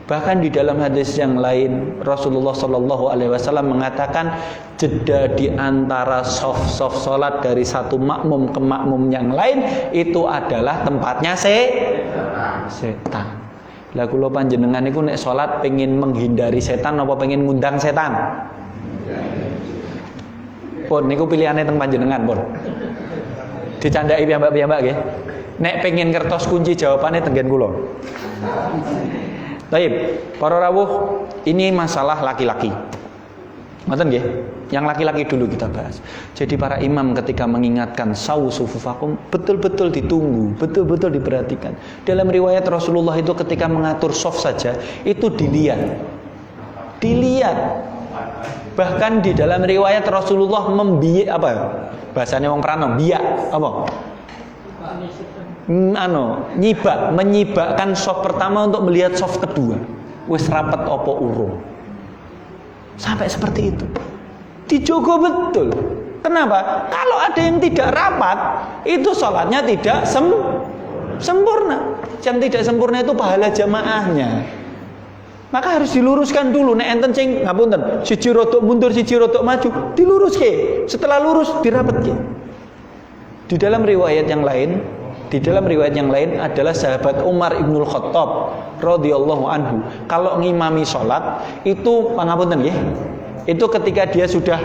S2: Bahkan di dalam hadis yang lain Rasulullah Shallallahu Alaihi Wasallam mengatakan jeda di antara shaf salat dari satu makmum ke makmum yang lain itu adalah tempatnya setan. Lah kula panjenengan niku nek salat pengin menghindari setan apa pengin ngundang setan? Pun niku pilihane teng panjenengan pun. Dicandai piyambak-piyambak nggih. Nek pengin kertos kunci jawabane tenggen kula. Baik, para rawuh, ini masalah laki-laki. Ngoten nggih? Yang laki-laki dulu kita bahas. Jadi para imam ketika mengingatkan sawu sufufakum betul-betul ditunggu, betul-betul diperhatikan. Dalam riwayat Rasulullah itu ketika mengatur shaf saja itu dilihat. Bahkan di dalam riwayat Rasulullah membiak apa? Bahasanya wong prano, biak apa? Menyibakkan shaf pertama untuk melihat shaf kedua. Wis rapet apa urung. Sampai seperti itu. Dijogo betul. Kenapa? Kalau ada yang tidak rapat, itu sholatnya tidak sempurna. Yang tidak sempurna itu pahala jamaahnya. Maka harus diluruskan dulu. Nek enten sing ngapunten, siji rodok mundur, siji rodok maju, diluruske. Setelah lurus dirapetke. Di dalam riwayat yang lain adalah sahabat Umar Ibnul Khattab radhiyallahu anhu. Kalau ngimami sholat itu pangapunten nggih. Itu ketika dia sudah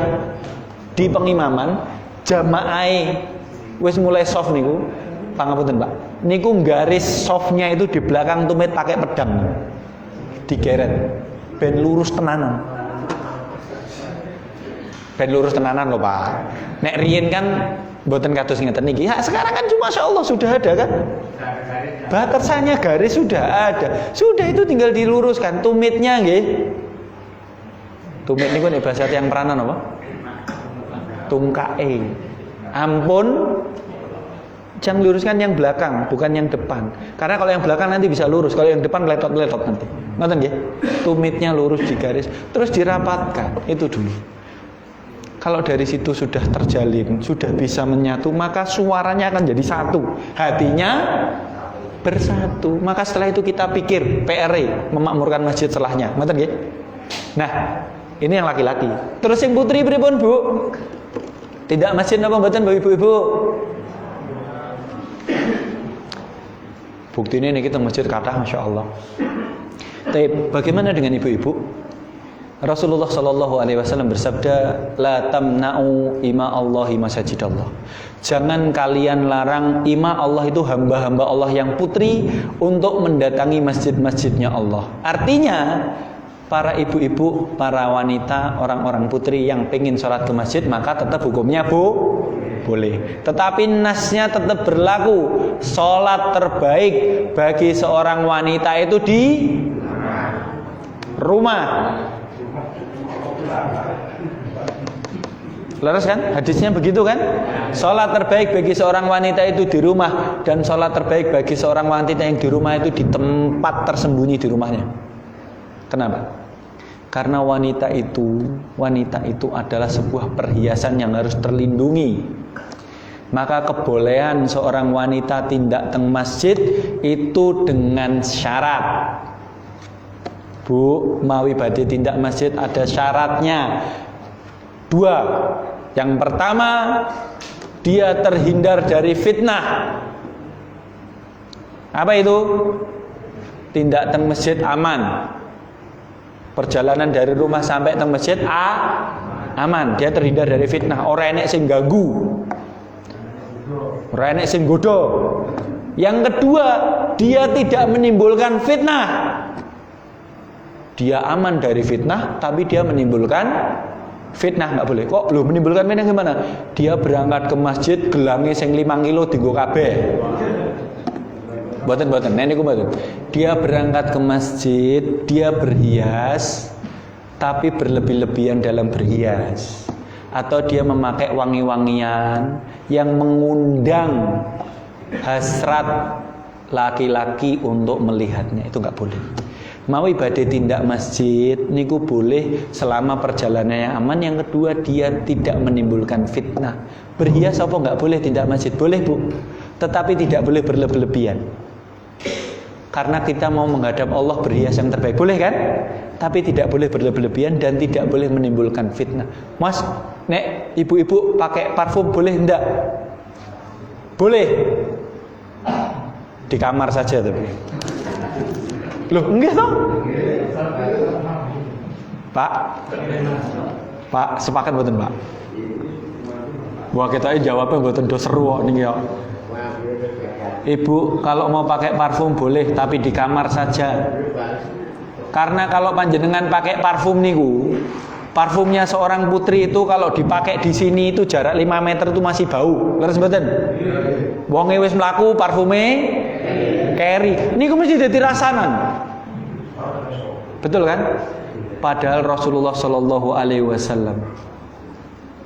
S2: di pengimaman, jamaah wis mulai shaf niku, pangapunten Pak. Niku garis shafnya itu di belakang tumit pakai pedang. Digeret ben lurus tenanan. Ben lurus tenanan lho Pak. Nek riyen kan mboten kados ngeten niki. Ya, sekarang kan cuma masyaallah sudah ada kan? Batasannya garis sudah ada. Sudah itu tinggal diluruskan tumitnya nggih. Tumit niku nek bahasa tiyang peranan apa? Tungkae. Ampun jangan luruskan yang belakang, bukan yang depan. Karena kalau yang belakang nanti bisa lurus, kalau yang depan letot-letot nanti. Ngoten nggih? Tumitnya lurus di garis, terus dirapatkan. Itu dulu. Kalau dari situ sudah terjalin, sudah bisa menyatu, maka suaranya akan jadi satu, hatinya bersatu. Maka setelah itu kita pikir PRE memakmurkan masjid setelahnya. Ngoten nggih? Nah, ini yang laki-laki. Terus yang putri pripun, Bu? Tidak masjid napa mboten Ibu-ibu? Bukti ini kita masjid kathah masyaallah. Tapi bagaimana dengan ibu-ibu? Rasulullah Shallallahu Alaihi Wasallam bersabda, la tamna'u ima Allahi masajidallah. Jangan kalian larang ima Allah itu hamba-hamba Allah yang putri untuk mendatangi masjid-masjidnya Allah. Artinya para ibu-ibu, para wanita, orang-orang putri yang pengen sholat ke masjid maka tetap hukumnya boleh. Tetapi nasnya tetap berlaku. Sholat terbaik bagi seorang wanita itu di rumah. Leres kan? Hadisnya begitu kan? Sholat terbaik bagi seorang wanita itu di rumah, dan sholat terbaik bagi seorang wanita yang di rumah itu di tempat tersembunyi di rumahnya. Kenapa? Karena wanita itu adalah sebuah perhiasan yang harus terlindungi. Maka kebolehan seorang wanita tindak teng masjid itu dengan syarat. Bu, mawi badhe tindak masjid ada syaratnya. 2. Yang pertama, dia terhindar dari fitnah. Apa itu? Tindak teng masjid aman. Perjalanan dari rumah sampai teng masjid aman. Dia terhindar dari fitnah. Ora enek sing ganggu. Ora enek sing godho. Yang kedua, dia tidak menimbulkan fitnah. Dia aman dari fitnah, tapi dia menimbulkan fitnah. Nggak boleh. Kok lu menimbulkan fitnah gimana? Dia berangkat ke masjid gelange sing 5 kilo dienggo kabeh. Mboten niku mboten. Dia berangkat ke masjid, dia berhias tapi berlebih-lebihan dalam berhias, atau dia memakai wangi-wangian yang mengundang hasrat laki-laki untuk melihatnya. Itu nggak boleh. Mau ibadah tindak masjid niku boleh selama perjalanannya aman. Yang kedua, dia tidak menimbulkan fitnah. Berhias apa nggak boleh tindak masjid? Boleh, Bu. Tetapi tidak boleh berlebihan. Karena kita mau menghadap Allah berhias yang terbaik. Boleh kan? Tapi tidak boleh berlebihan dan tidak boleh menimbulkan fitnah. Mas, nek ibu-ibu pakai parfum boleh enggak? Boleh. Di kamar saja tapi. Loh, enggak toh? Pak, sepakat mboten, Pak? Wah, kita jawabnya mboten do seru kok niki kok. Ibu, kalau mau pakai parfum boleh, tapi di kamar saja. Karena kalau panjenengan pakai parfum niku, parfumnya seorang putri itu kalau dipakai di sini itu jarak 5 meter itu masih bau. Leres mboten? Wonge wis mlaku parfume keri. Niku mesti dadi rasanan. Betul kan? Padahal Rasulullah Shallallahu Alaihi Wasallam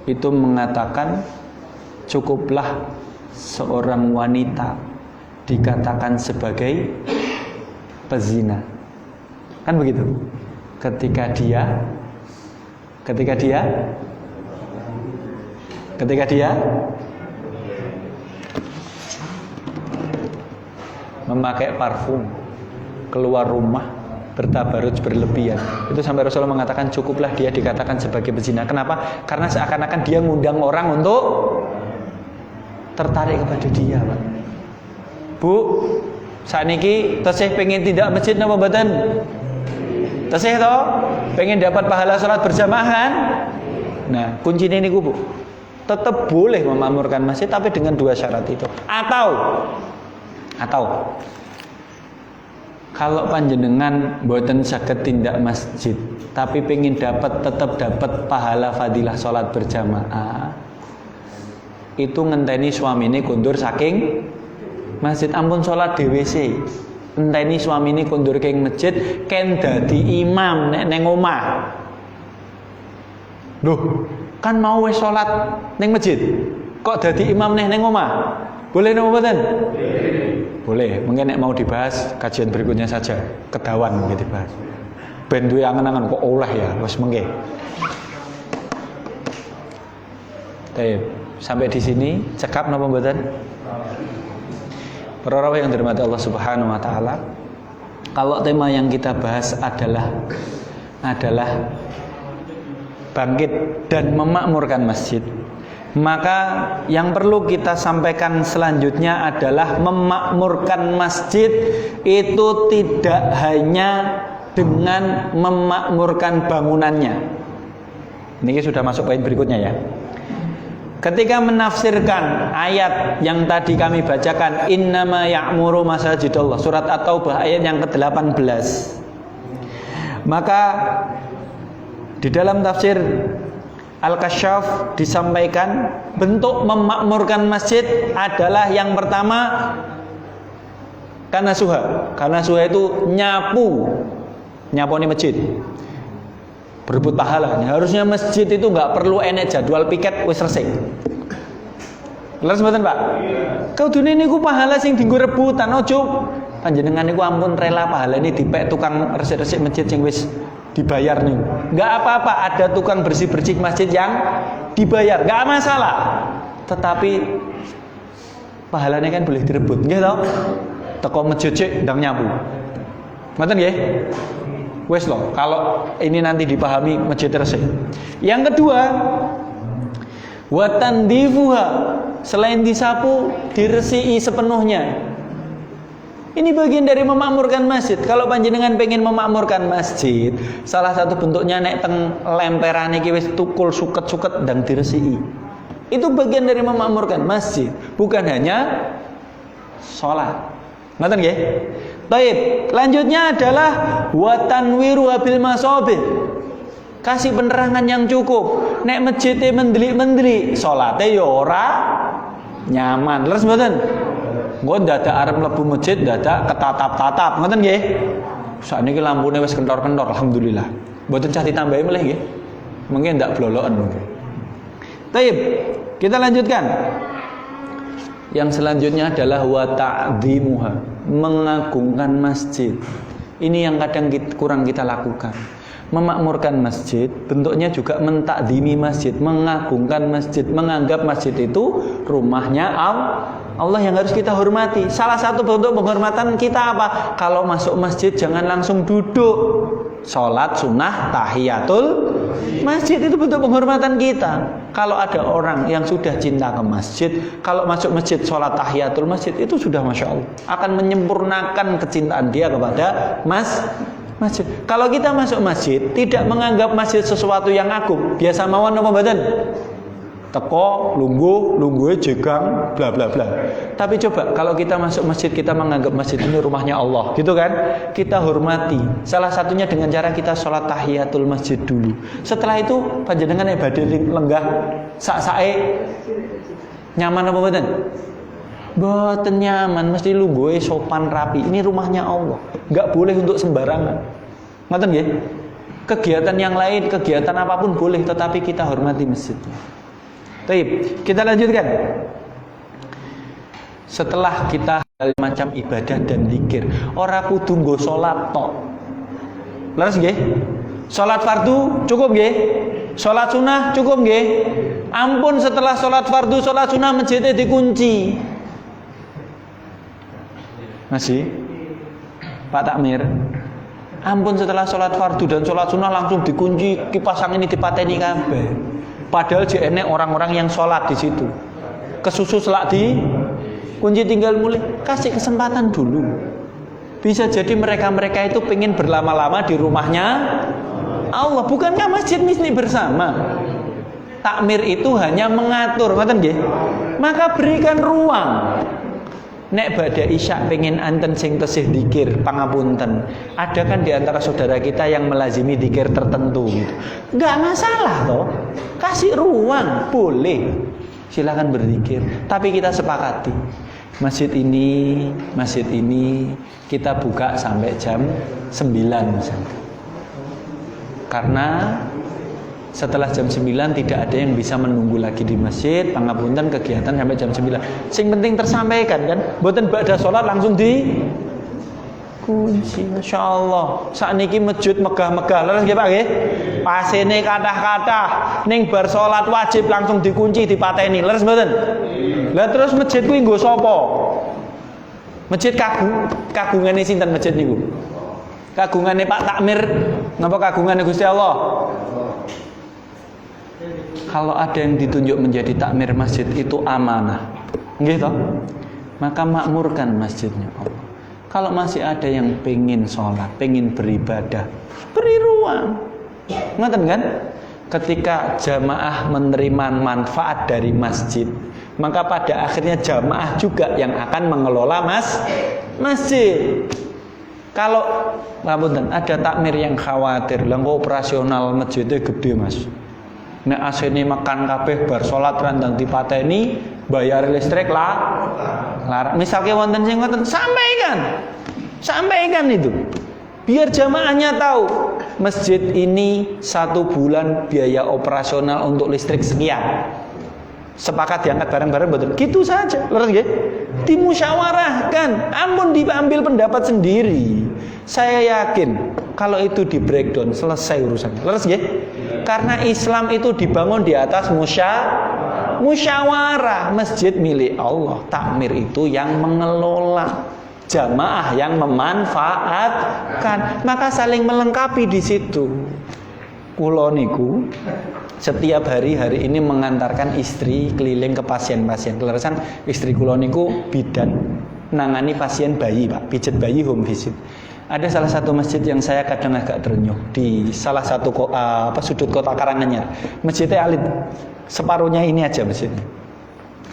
S2: itu mengatakan cukuplah seorang wanita dikatakan sebagai pezina. Kan begitu? Ketika dia memakai parfum, keluar rumah bertabarruj berlebihan, itu sampai Rasulullah mengatakan cukuplah dia dikatakan sebagai pezina. Kenapa? Karena seakan-akan dia ngundang orang untuk tertarik kepada dia, Pak. Bu, sakniki tesih pengen tindak masjid napa mboten? Tesih to? Pengen dapat pahala salat berjamaah kan? Nah, kuncinya niku, Bu. Tetap boleh memakmurkan masjid tapi dengan 2 syarat itu. Atau kalau panjenengan mboten saged tindak masjid tapi pengen tetap dapat pahala fadilah salat berjamaah, itu ngenteni suamine kundur saking masjid. Ampun salat dhewe sih, ngenteni suamine kundur king masjid ken dadi imam nek neng omah. Loh, kan mau wis salat ning masjid kok dadi imam neng omah? Boleh napa mboten? Boleh. Mungkin nek mau dibahas kajian berikutnya saja, kedawan mungkin dibahas. Ben duwe angen-angen kok oleh ya, wis mengke. Sampai di sini cekap napa mboten? Para yang dirahmati Allah Subhanahu wa taala, kalau tema yang kita bahas adalah bangkit dan memakmurkan masjid, maka yang perlu kita sampaikan selanjutnya adalah memakmurkan masjid itu tidak hanya dengan memakmurkan bangunannya. Ini sudah masuk poin berikutnya ya. Ketika menafsirkan ayat yang tadi kami bacakan, innama ya'muru masajidallah, surat At-Taubah ayat yang ke-18, maka di dalam tafsir Al-Kasyaf disampaikan bentuk memakmurkan masjid adalah yang pertama kanasuha. Kanasuha itu nyapu ini masjid. berebut pahala. Harusnya masjid itu nggak perlu enek jadwal piket wis resik. Leres mboten, Pak? Kudune niku pahala sing dienggo rebutan, ojo panjenengan niku ampun rela pahala ini dipek tukang resik-resik masjid sing wis dibayar nih. Enggak apa-apa ada tukang bersih-bersih masjid yang dibayar, enggak masalah. Tetapi pahalanya kan boleh direbut, nggih toh? Teko masjid cek ndang nyapu. Ngoten nggih? Wes loh, kalau ini nanti dipahami masjid resik. Yang kedua, wa tandifuha, selain disapu, diresiki sepenuhnya. Ini bagian dari memakmurkan masjid. Kalau panjenengan pengen memakmurkan masjid, salah satu bentuknya nek teng lemperan iki wis tukul suket-suket dan diresiki. Itu bagian dari memakmurkan masjid, bukan hanya sholat. Ngoten nggih? Baik, lanjutnya adalah wa tanwiru bil masabih. Kasih penerangan yang cukup. Nek masjidnya mendelik-mendelik, salate ya ora nyaman. Leres mboten? Engko dadak arep mlebu masjid dadak ketatap-tatap, ngoten nggih? Sakniki lampune wis kentor-kentor, alhamdulillah. Mboten cah ditambahi melih nggih. Mungkin ndak bloloken. Baik, kita lanjutkan. Yang selanjutnya adalah wa ta'dhimuha, mengagungkan masjid. Ini yang kadang kurang kita lakukan. Memakmurkan masjid, bentuknya juga mentakdimi masjid, mengagungkan masjid, menganggap masjid itu rumahnya Allah yang harus kita hormati. Salah satu bentuk penghormatan kita apa? Kalau masuk masjid jangan langsung duduk. Sholat sunnah tahiyatul masjid itu bentuk penghormatan kita. Kalau ada orang yang sudah cinta ke masjid, kalau masuk masjid sholat tahiyatul masjid itu sudah masya Allah akan menyempurnakan kecintaan dia kepada masjid. Kalau kita masuk masjid tidak menganggap masjid sesuatu yang agung, biasa mawon apa mboten? Teko, lungguhe jegang, bla bla bla. Tapi coba kalau kita masuk masjid kita menganggap masjid ini rumahnya Allah, gitu kan? Kita hormati. Salah satunya dengan cara kita sholat tahiyatul masjid dulu. Setelah itu panjenengan badhe lenggah sak-sake nyaman apa mboten? Mboten nyaman, mesti lungguhe sopan rapi. Ini rumahnya Allah. Enggak boleh untuk sembarangan. Ngoten nggih? Kegiatan yang lain, kegiatan apapun boleh, tetapi kita hormati masjidnya. Baik, kita lanjutkan. Setelah kita hal macam ibadah dan zikir, ora kudu nggo salat tok. Leres nggih? Salat fardu cukup nggih? Salat sunah cukup nggih? Ampun setelah salat fardu, salat sunah masjidnya dikunci. Masih? Pak Takmir. Ampun setelah salat fardu dan salat sunah langsung dikunci, kipas angin ini dipateni kabeh. Padahal jene orang-orang yang sholat di situ, kesusu selak di kunci tinggal mulai. Kasih kesempatan dulu. Bisa jadi mereka itu pengen berlama-lama di rumahnya Allah. Bukankah masjid mesti bersama? Takmir itu hanya mengatur, ngoten nggih. Maka berikan ruang. Nek badhe isya pengen anten sing tesih dzikir, pangapunten. Ada kan di antara saudara kita yang melazimi dzikir tertentu gitu. Enggak masalah toh. Kasih ruang, boleh. Silakan berzikir. Tapi kita sepakati. Masjid ini kita buka sampai jam 9 misalnya. Karena setelah jam 9 tidak ada yang bisa menunggu lagi di masjid. Pangapunten kegiatan sampai jam 9. Sing penting tersampaikan kan. Mboten badha salat langsung di kunci. Masya Allah. Sakniki masjid megah-megah. Leres nggih Pak nggih? Pasene kathah-kathah. Ning bar salat wajib langsung dikunci, dipateni. Leres mboten? Lah terus masjid kuwi nggo sapa? Masjid kagungane sinten masjid niku? Kagungane Pak Takmir napa kagungane Gusti Allah? Kalau ada yang ditunjuk menjadi takmir masjid itu amanah, nggih toh? Maka makmurkan masjidnya Allah. Kalau masih ada yang pengen sholat, pengen beribadah, beri ruang. Ngoten kan? Ketika jamaah menerima manfaat dari masjid, maka pada akhirnya jamaah juga yang akan mengelola masjid. Kalau ada takmir yang khawatir, langkah operasional masjidnya gede mas. Nek asene makan kabeh bar salat randang dipateni, bayar listrik larang. Misalnya wonten sing ngoten, sampaikan itu. Biar jamaahnya tahu. masjid ini 1 bulan biaya operasional untuk listrik sekian. Sepakat diangkat bareng-bareng betul. Gitu saja. Leres nggih? Dimusyawarahkan. Ampun diambil pendapat sendiri. Saya yakin kalau itu di breakdown selesai urusannya. Leres nggih? Karena Islam itu dibangun di atas musyawarah. Masjid milik Allah, takmir itu yang mengelola, jamaah yang memanfaatkan. Maka saling melengkapi di situ. Kulo niku setiap hari ini mengantarkan istri keliling ke pasien-pasien. Keleresan istri kula niku bidan, nangani pasien bayi, Pak, pijet bayi home visit. Ada salah satu masjid yang saya kadang agak terenyuh di salah satu sudut kota Karanganyar. Masjidnya alit, separuhnya ini aja masjidnya.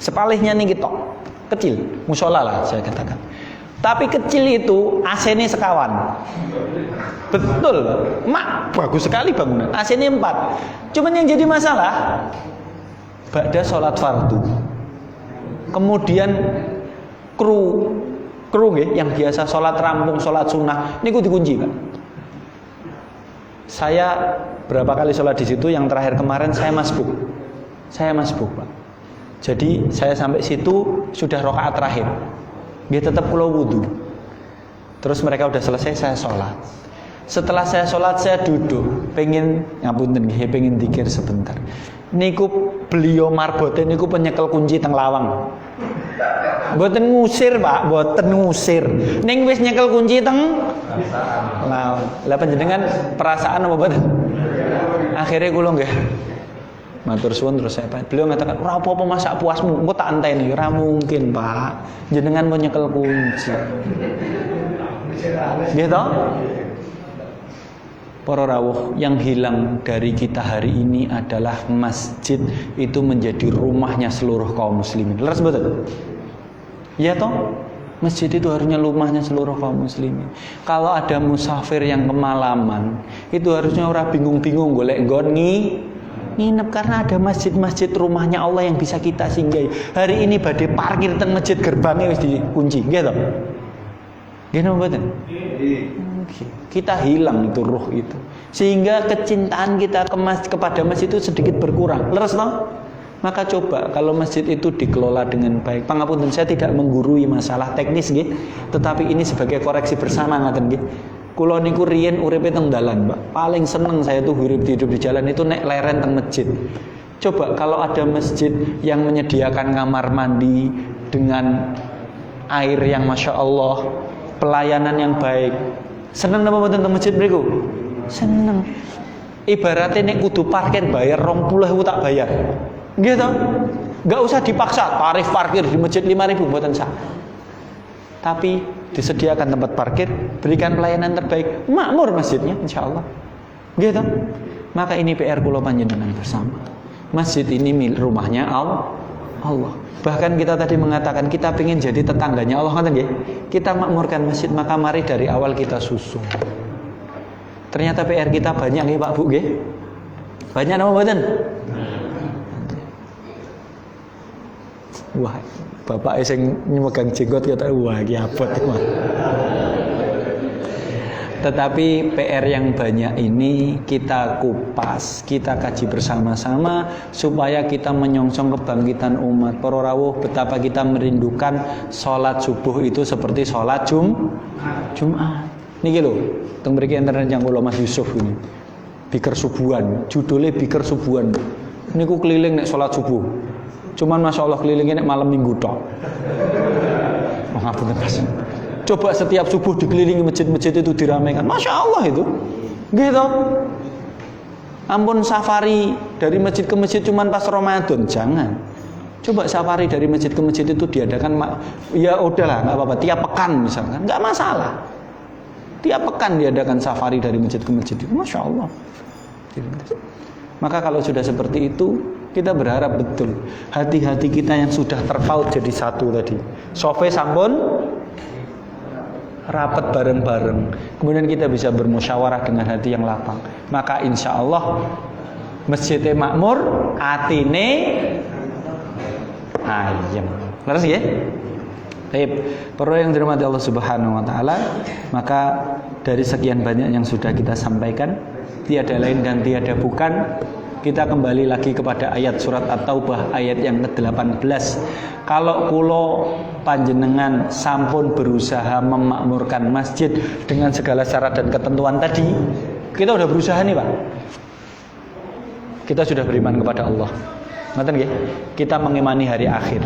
S2: Sepalihnya nih gitu, kecil, musola lah saya katakan. Tapi kecil itu AC-nya sekawan. Betul, Mak, bagus sekali bangunan. AC-nya 4. Cuman yang jadi masalah ba'da sholat fardu. Kemudian kru nggih yang biasa sholat rampung, sholat sunnah niku dikunci, Pak. Saya berapa kali sholat di situ, yang terakhir kemarin saya masbuk, Pak. Jadi saya sampai situ sudah rakaat terakhir. Dia tetap pulau wudu. Terus mereka udah selesai, saya sholat. Setelah saya sholat, saya duduk, pengen dikir sebentar. Niku beliau marboten niku penyekel kunci teng lawang. Boten ngusir, Pak, boten ngusir. Ning wis nyekel kunci teng lawang. Lah panjenengan perasaan apa boten? Akhirnya kula nggih matur suwun, terus saya beliau mengatakan, ora apa-apa masak puasmu, engko tak enteni. Ora mungkin, Pak. Jenengan mau nyekel kunci. Nggih toh? Para rawuh, yang hilang dari kita hari ini adalah masjid itu menjadi rumahnya seluruh kaum muslimin. Leres mboten? Ya toh? Masjid itu harusnya rumahnya seluruh kaum muslimin. Kalau ada musafir yang kemalaman, itu harusnya orang bingung-bingung golek nggon nginep, karena ada masjid-masjid rumahnya Allah yang bisa kita singgahi. Hari ini badhe parkir teng masjid, gerbangnya wis dikunci, nggih toh? Nggih napa mboten? Kita hilang itu ruh itu. Sehingga kecintaan kita kepada masjid itu sedikit berkurang. Leres toh? Maka coba kalau masjid itu dikelola dengan baik. Pangapunten, saya tidak menggurui masalah teknis nggih, tetapi ini sebagai koreksi bersama ngaten nggih. Kula niku riyen uripe teng dalan, Pak. Paling seneng saya tuh hidup di jalan itu nek leren teng masjid. Coba kalau ada masjid yang menyediakan kamar mandi dengan air yang Masya Allah, pelayanan yang baik. Seneng napa mboten teng masjid mriku? Seneng. Ibaratnya nek kudu parkir bayar 20.000 tak bayar. Nggih toh? Enggak usah dipaksa tarif parkir di masjid 5.000 mboten sah. Tapi disediakan tempat parkir, berikan pelayanan terbaik, makmur masjidnya insyaallah. Nggih toh? Maka ini PR kula panjenengan bersama. Masjid ini rumahnya Allah. Bahkan kita tadi mengatakan kita ingin jadi tetangganya Allah, ngoten nggih. Kita makmurkan masjid, maka mari dari awal kita susun. Ternyata PR kita banyak nggih Pak Bu nggih. Banyak napa mboten? Wah, bapak sing megang jenggot kata wah iki abot. Tetapi PR yang banyak ini kita kupas, kita kaji bersama-sama supaya kita menyongsong kebangkitan umat. Para rawuh, betapa kita merindukan sholat subuh itu seperti sholat Jumat. Niki lho, teng mriki internet yang kula Mas Yusuf ini. Biker subuhan, judulnya Biker subuhan. Niku keliling nek sholat subuh. Cuman Masya Allah kelilingnya nek malam minggu tok. Ngapunten Mas. Coba setiap subuh dikelilingi masjid-masjid itu diramaikan. Masya Allah itu. Gitu. Ampun safari dari masjid ke masjid cuman pas Ramadan. Jangan. Coba safari dari masjid ke masjid itu diadakan. Ya udahlah, gak apa-apa. Tiap pekan misalkan. Gak masalah. Tiap pekan diadakan safari dari masjid ke masjid itu. Masya Allah. Maka kalau sudah seperti itu, kita berharap betul hati-hati kita yang sudah terpaut jadi satu tadi. Sofe sampun rapat bareng-bareng. Kemudian kita bisa bermusyawarah dengan hati yang lapang. Maka insya Allah masjidnya makmur, atine ayem. Leres ya? Baik, para yang dirahmati Allah Subhanahu wa taala, maka dari sekian banyak yang sudah kita sampaikan, tiada lain dan tiada bukan. Kita kembali lagi kepada ayat surat At-Taubah ayat yang ke-18. Kalau kulo panjenengan sampun berusaha memakmurkan masjid dengan segala syarat dan ketentuan tadi, kita udah berusaha nih Pak. Kita sudah beriman kepada Allah. Ngoten nggih? Kita mengimani hari akhir.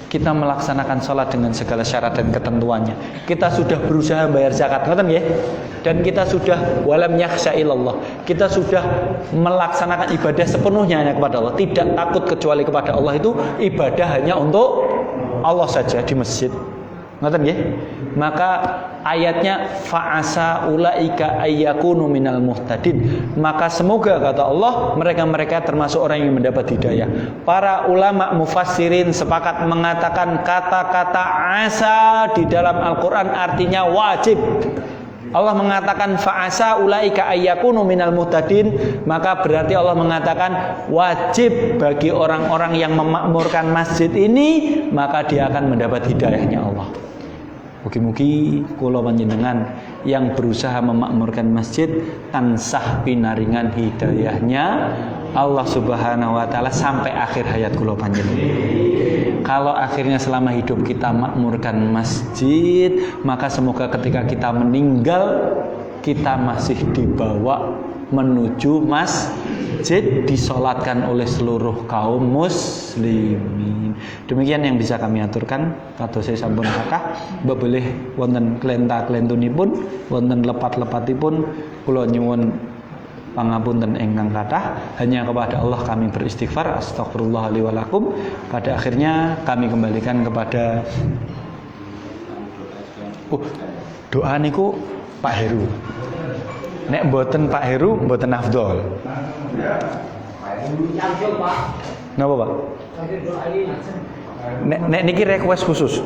S2: Kita melaksanakan sholat dengan segala syarat dan ketentuannya. Kita sudah berusaha bayar zakat, ngoten nggih? Dan kita sudah walam yakhsha illallah. Kita sudah melaksanakan ibadah sepenuhnya hanya kepada Allah. Tidak takut kecuali kepada Allah, itu ibadah hanya untuk Allah saja di masjid. Ngoten nggih? Maka ayatnya fa'asa ulaika ayyakunu minal muhtadin. Maka semoga kata Allah mereka-mereka termasuk orang yang mendapat hidayah. Para ulama mufassirin sepakat mengatakan kata-kata asa di dalam Al-Qur'an artinya wajib. Allah mengatakan fa'asa ulaika ayyakunu minal muhtadin, maka berarti Allah mengatakan wajib bagi orang-orang yang memakmurkan masjid ini, maka dia akan mendapat hidayahnya Allah. Mugi-mugi kula panjenengan yang berusaha memakmurkan masjid tansah pinaringan hidayahnya Allah Subhanahu wa taala sampai akhir hayat kula panjenengan. Kalau akhirnya selama hidup kita makmurkan masjid, maka semoga ketika kita meninggal kita masih dibawa menuju masjid, disolatkan oleh seluruh kaum muslimin. Demikian yang bisa kami aturkan. Kados saya sampun kakah, boleh wonten klenta-klentunipun, wonten lepat-lepatipun kula nyuwun pangapunten ingkang kathah. Hanya kepada Allah kami beristighfar, astagfirullah li wa lakum. Pada akhirnya kami kembalikan kepada doa niku Pak Heru. Nek mboten Pak Heru mboten afdol. Napa Pak? Nek niki request khusus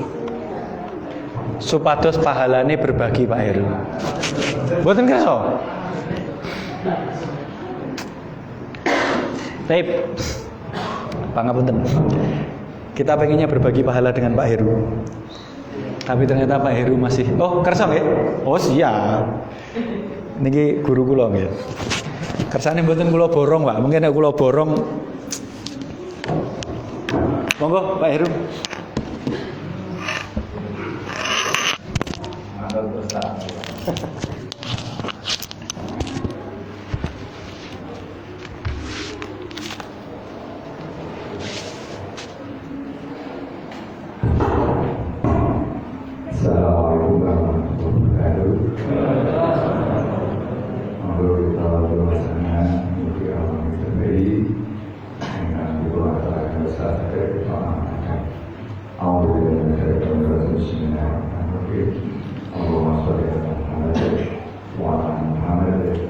S2: supados pahalane berbagi Pak Heru. Mboten kersa. Taib. Pangapunten. Kita pengennya berbagi pahala dengan Pak Heru. Tapi ternyata Pak Heru masih kersa nggih? Oh siap. Niki guru kula nggih. Kersane mboten kula borong, Pak. Mungkin nek kula borong. Monggo Pak Heru.
S3: Assalamualaikum warahmatullahi wabarakatuh. Kita bersama di alam terbaik dengan dua besar kepada Allah dan Rasulullah Bismillahirrahmanirrahim. Allahumma shalli ala Muhammad wa ala Muhammad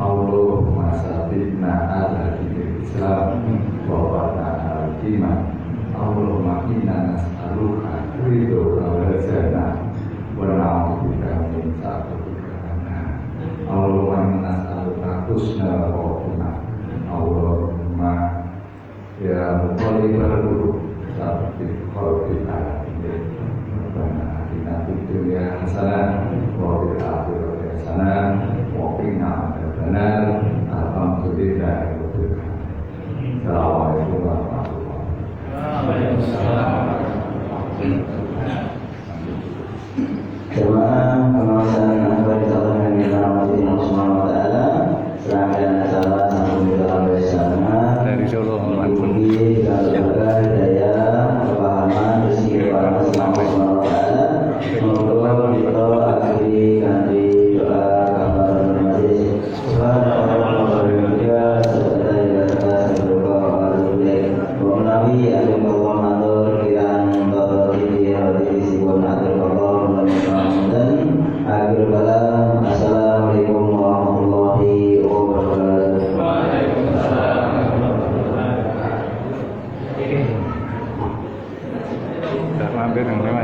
S3: Allahumma sabitna ala dinil Islam wa wata'na al-iman. Allahumma inna nas'aluka ridho wal jannah wa na'udzubika min sakhatika. Allahumma inna nas'aluka husnal khotimah. Allahumma ya muqallibal qulub tsabbit qalbi ala dinik. Rabbana atina fid dunya hasanah wa fil akhirati hasanah wa qina adzabannar. Alhamdulillah. Assalamualaikum warahmatullahi wabarakatuh.
S4: Jemaah pengawasan ibadah Allah yang dirahmati Allah Subhanahu wa taala, serahkan salat sampai ke sana.
S2: Dari Solo.
S4: Mungkin kalau ada hidayah,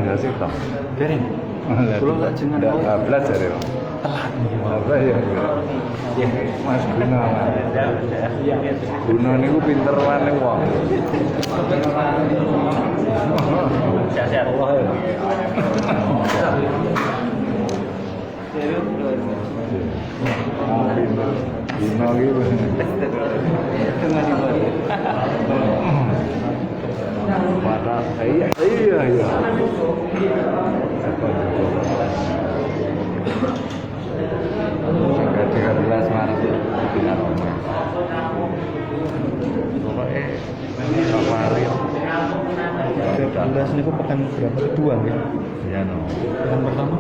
S3: ya sih toh.
S2: Dereng. Kula lak jenengan
S3: Ndak
S2: mau
S3: belajar ya.
S2: telat.
S3: Apa ya? Mas Guna. Guna niku pinter maneh wong.
S2: Sehat-sehat. Allah ya.
S3: Guna gitu. Pada iya. Tiga belas Maret dengan Roma. Pokoknya Februari.
S2: 13 niku pekan berapa kedua ya?
S3: Iya no.
S2: Pekan pertama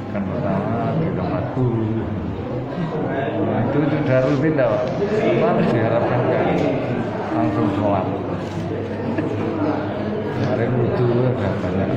S3: Kan pertama kita matu. Nah, itu Darul Pindah, Pak. Harus diharapkan kan langsung sholat. Kemarin itu ada banyak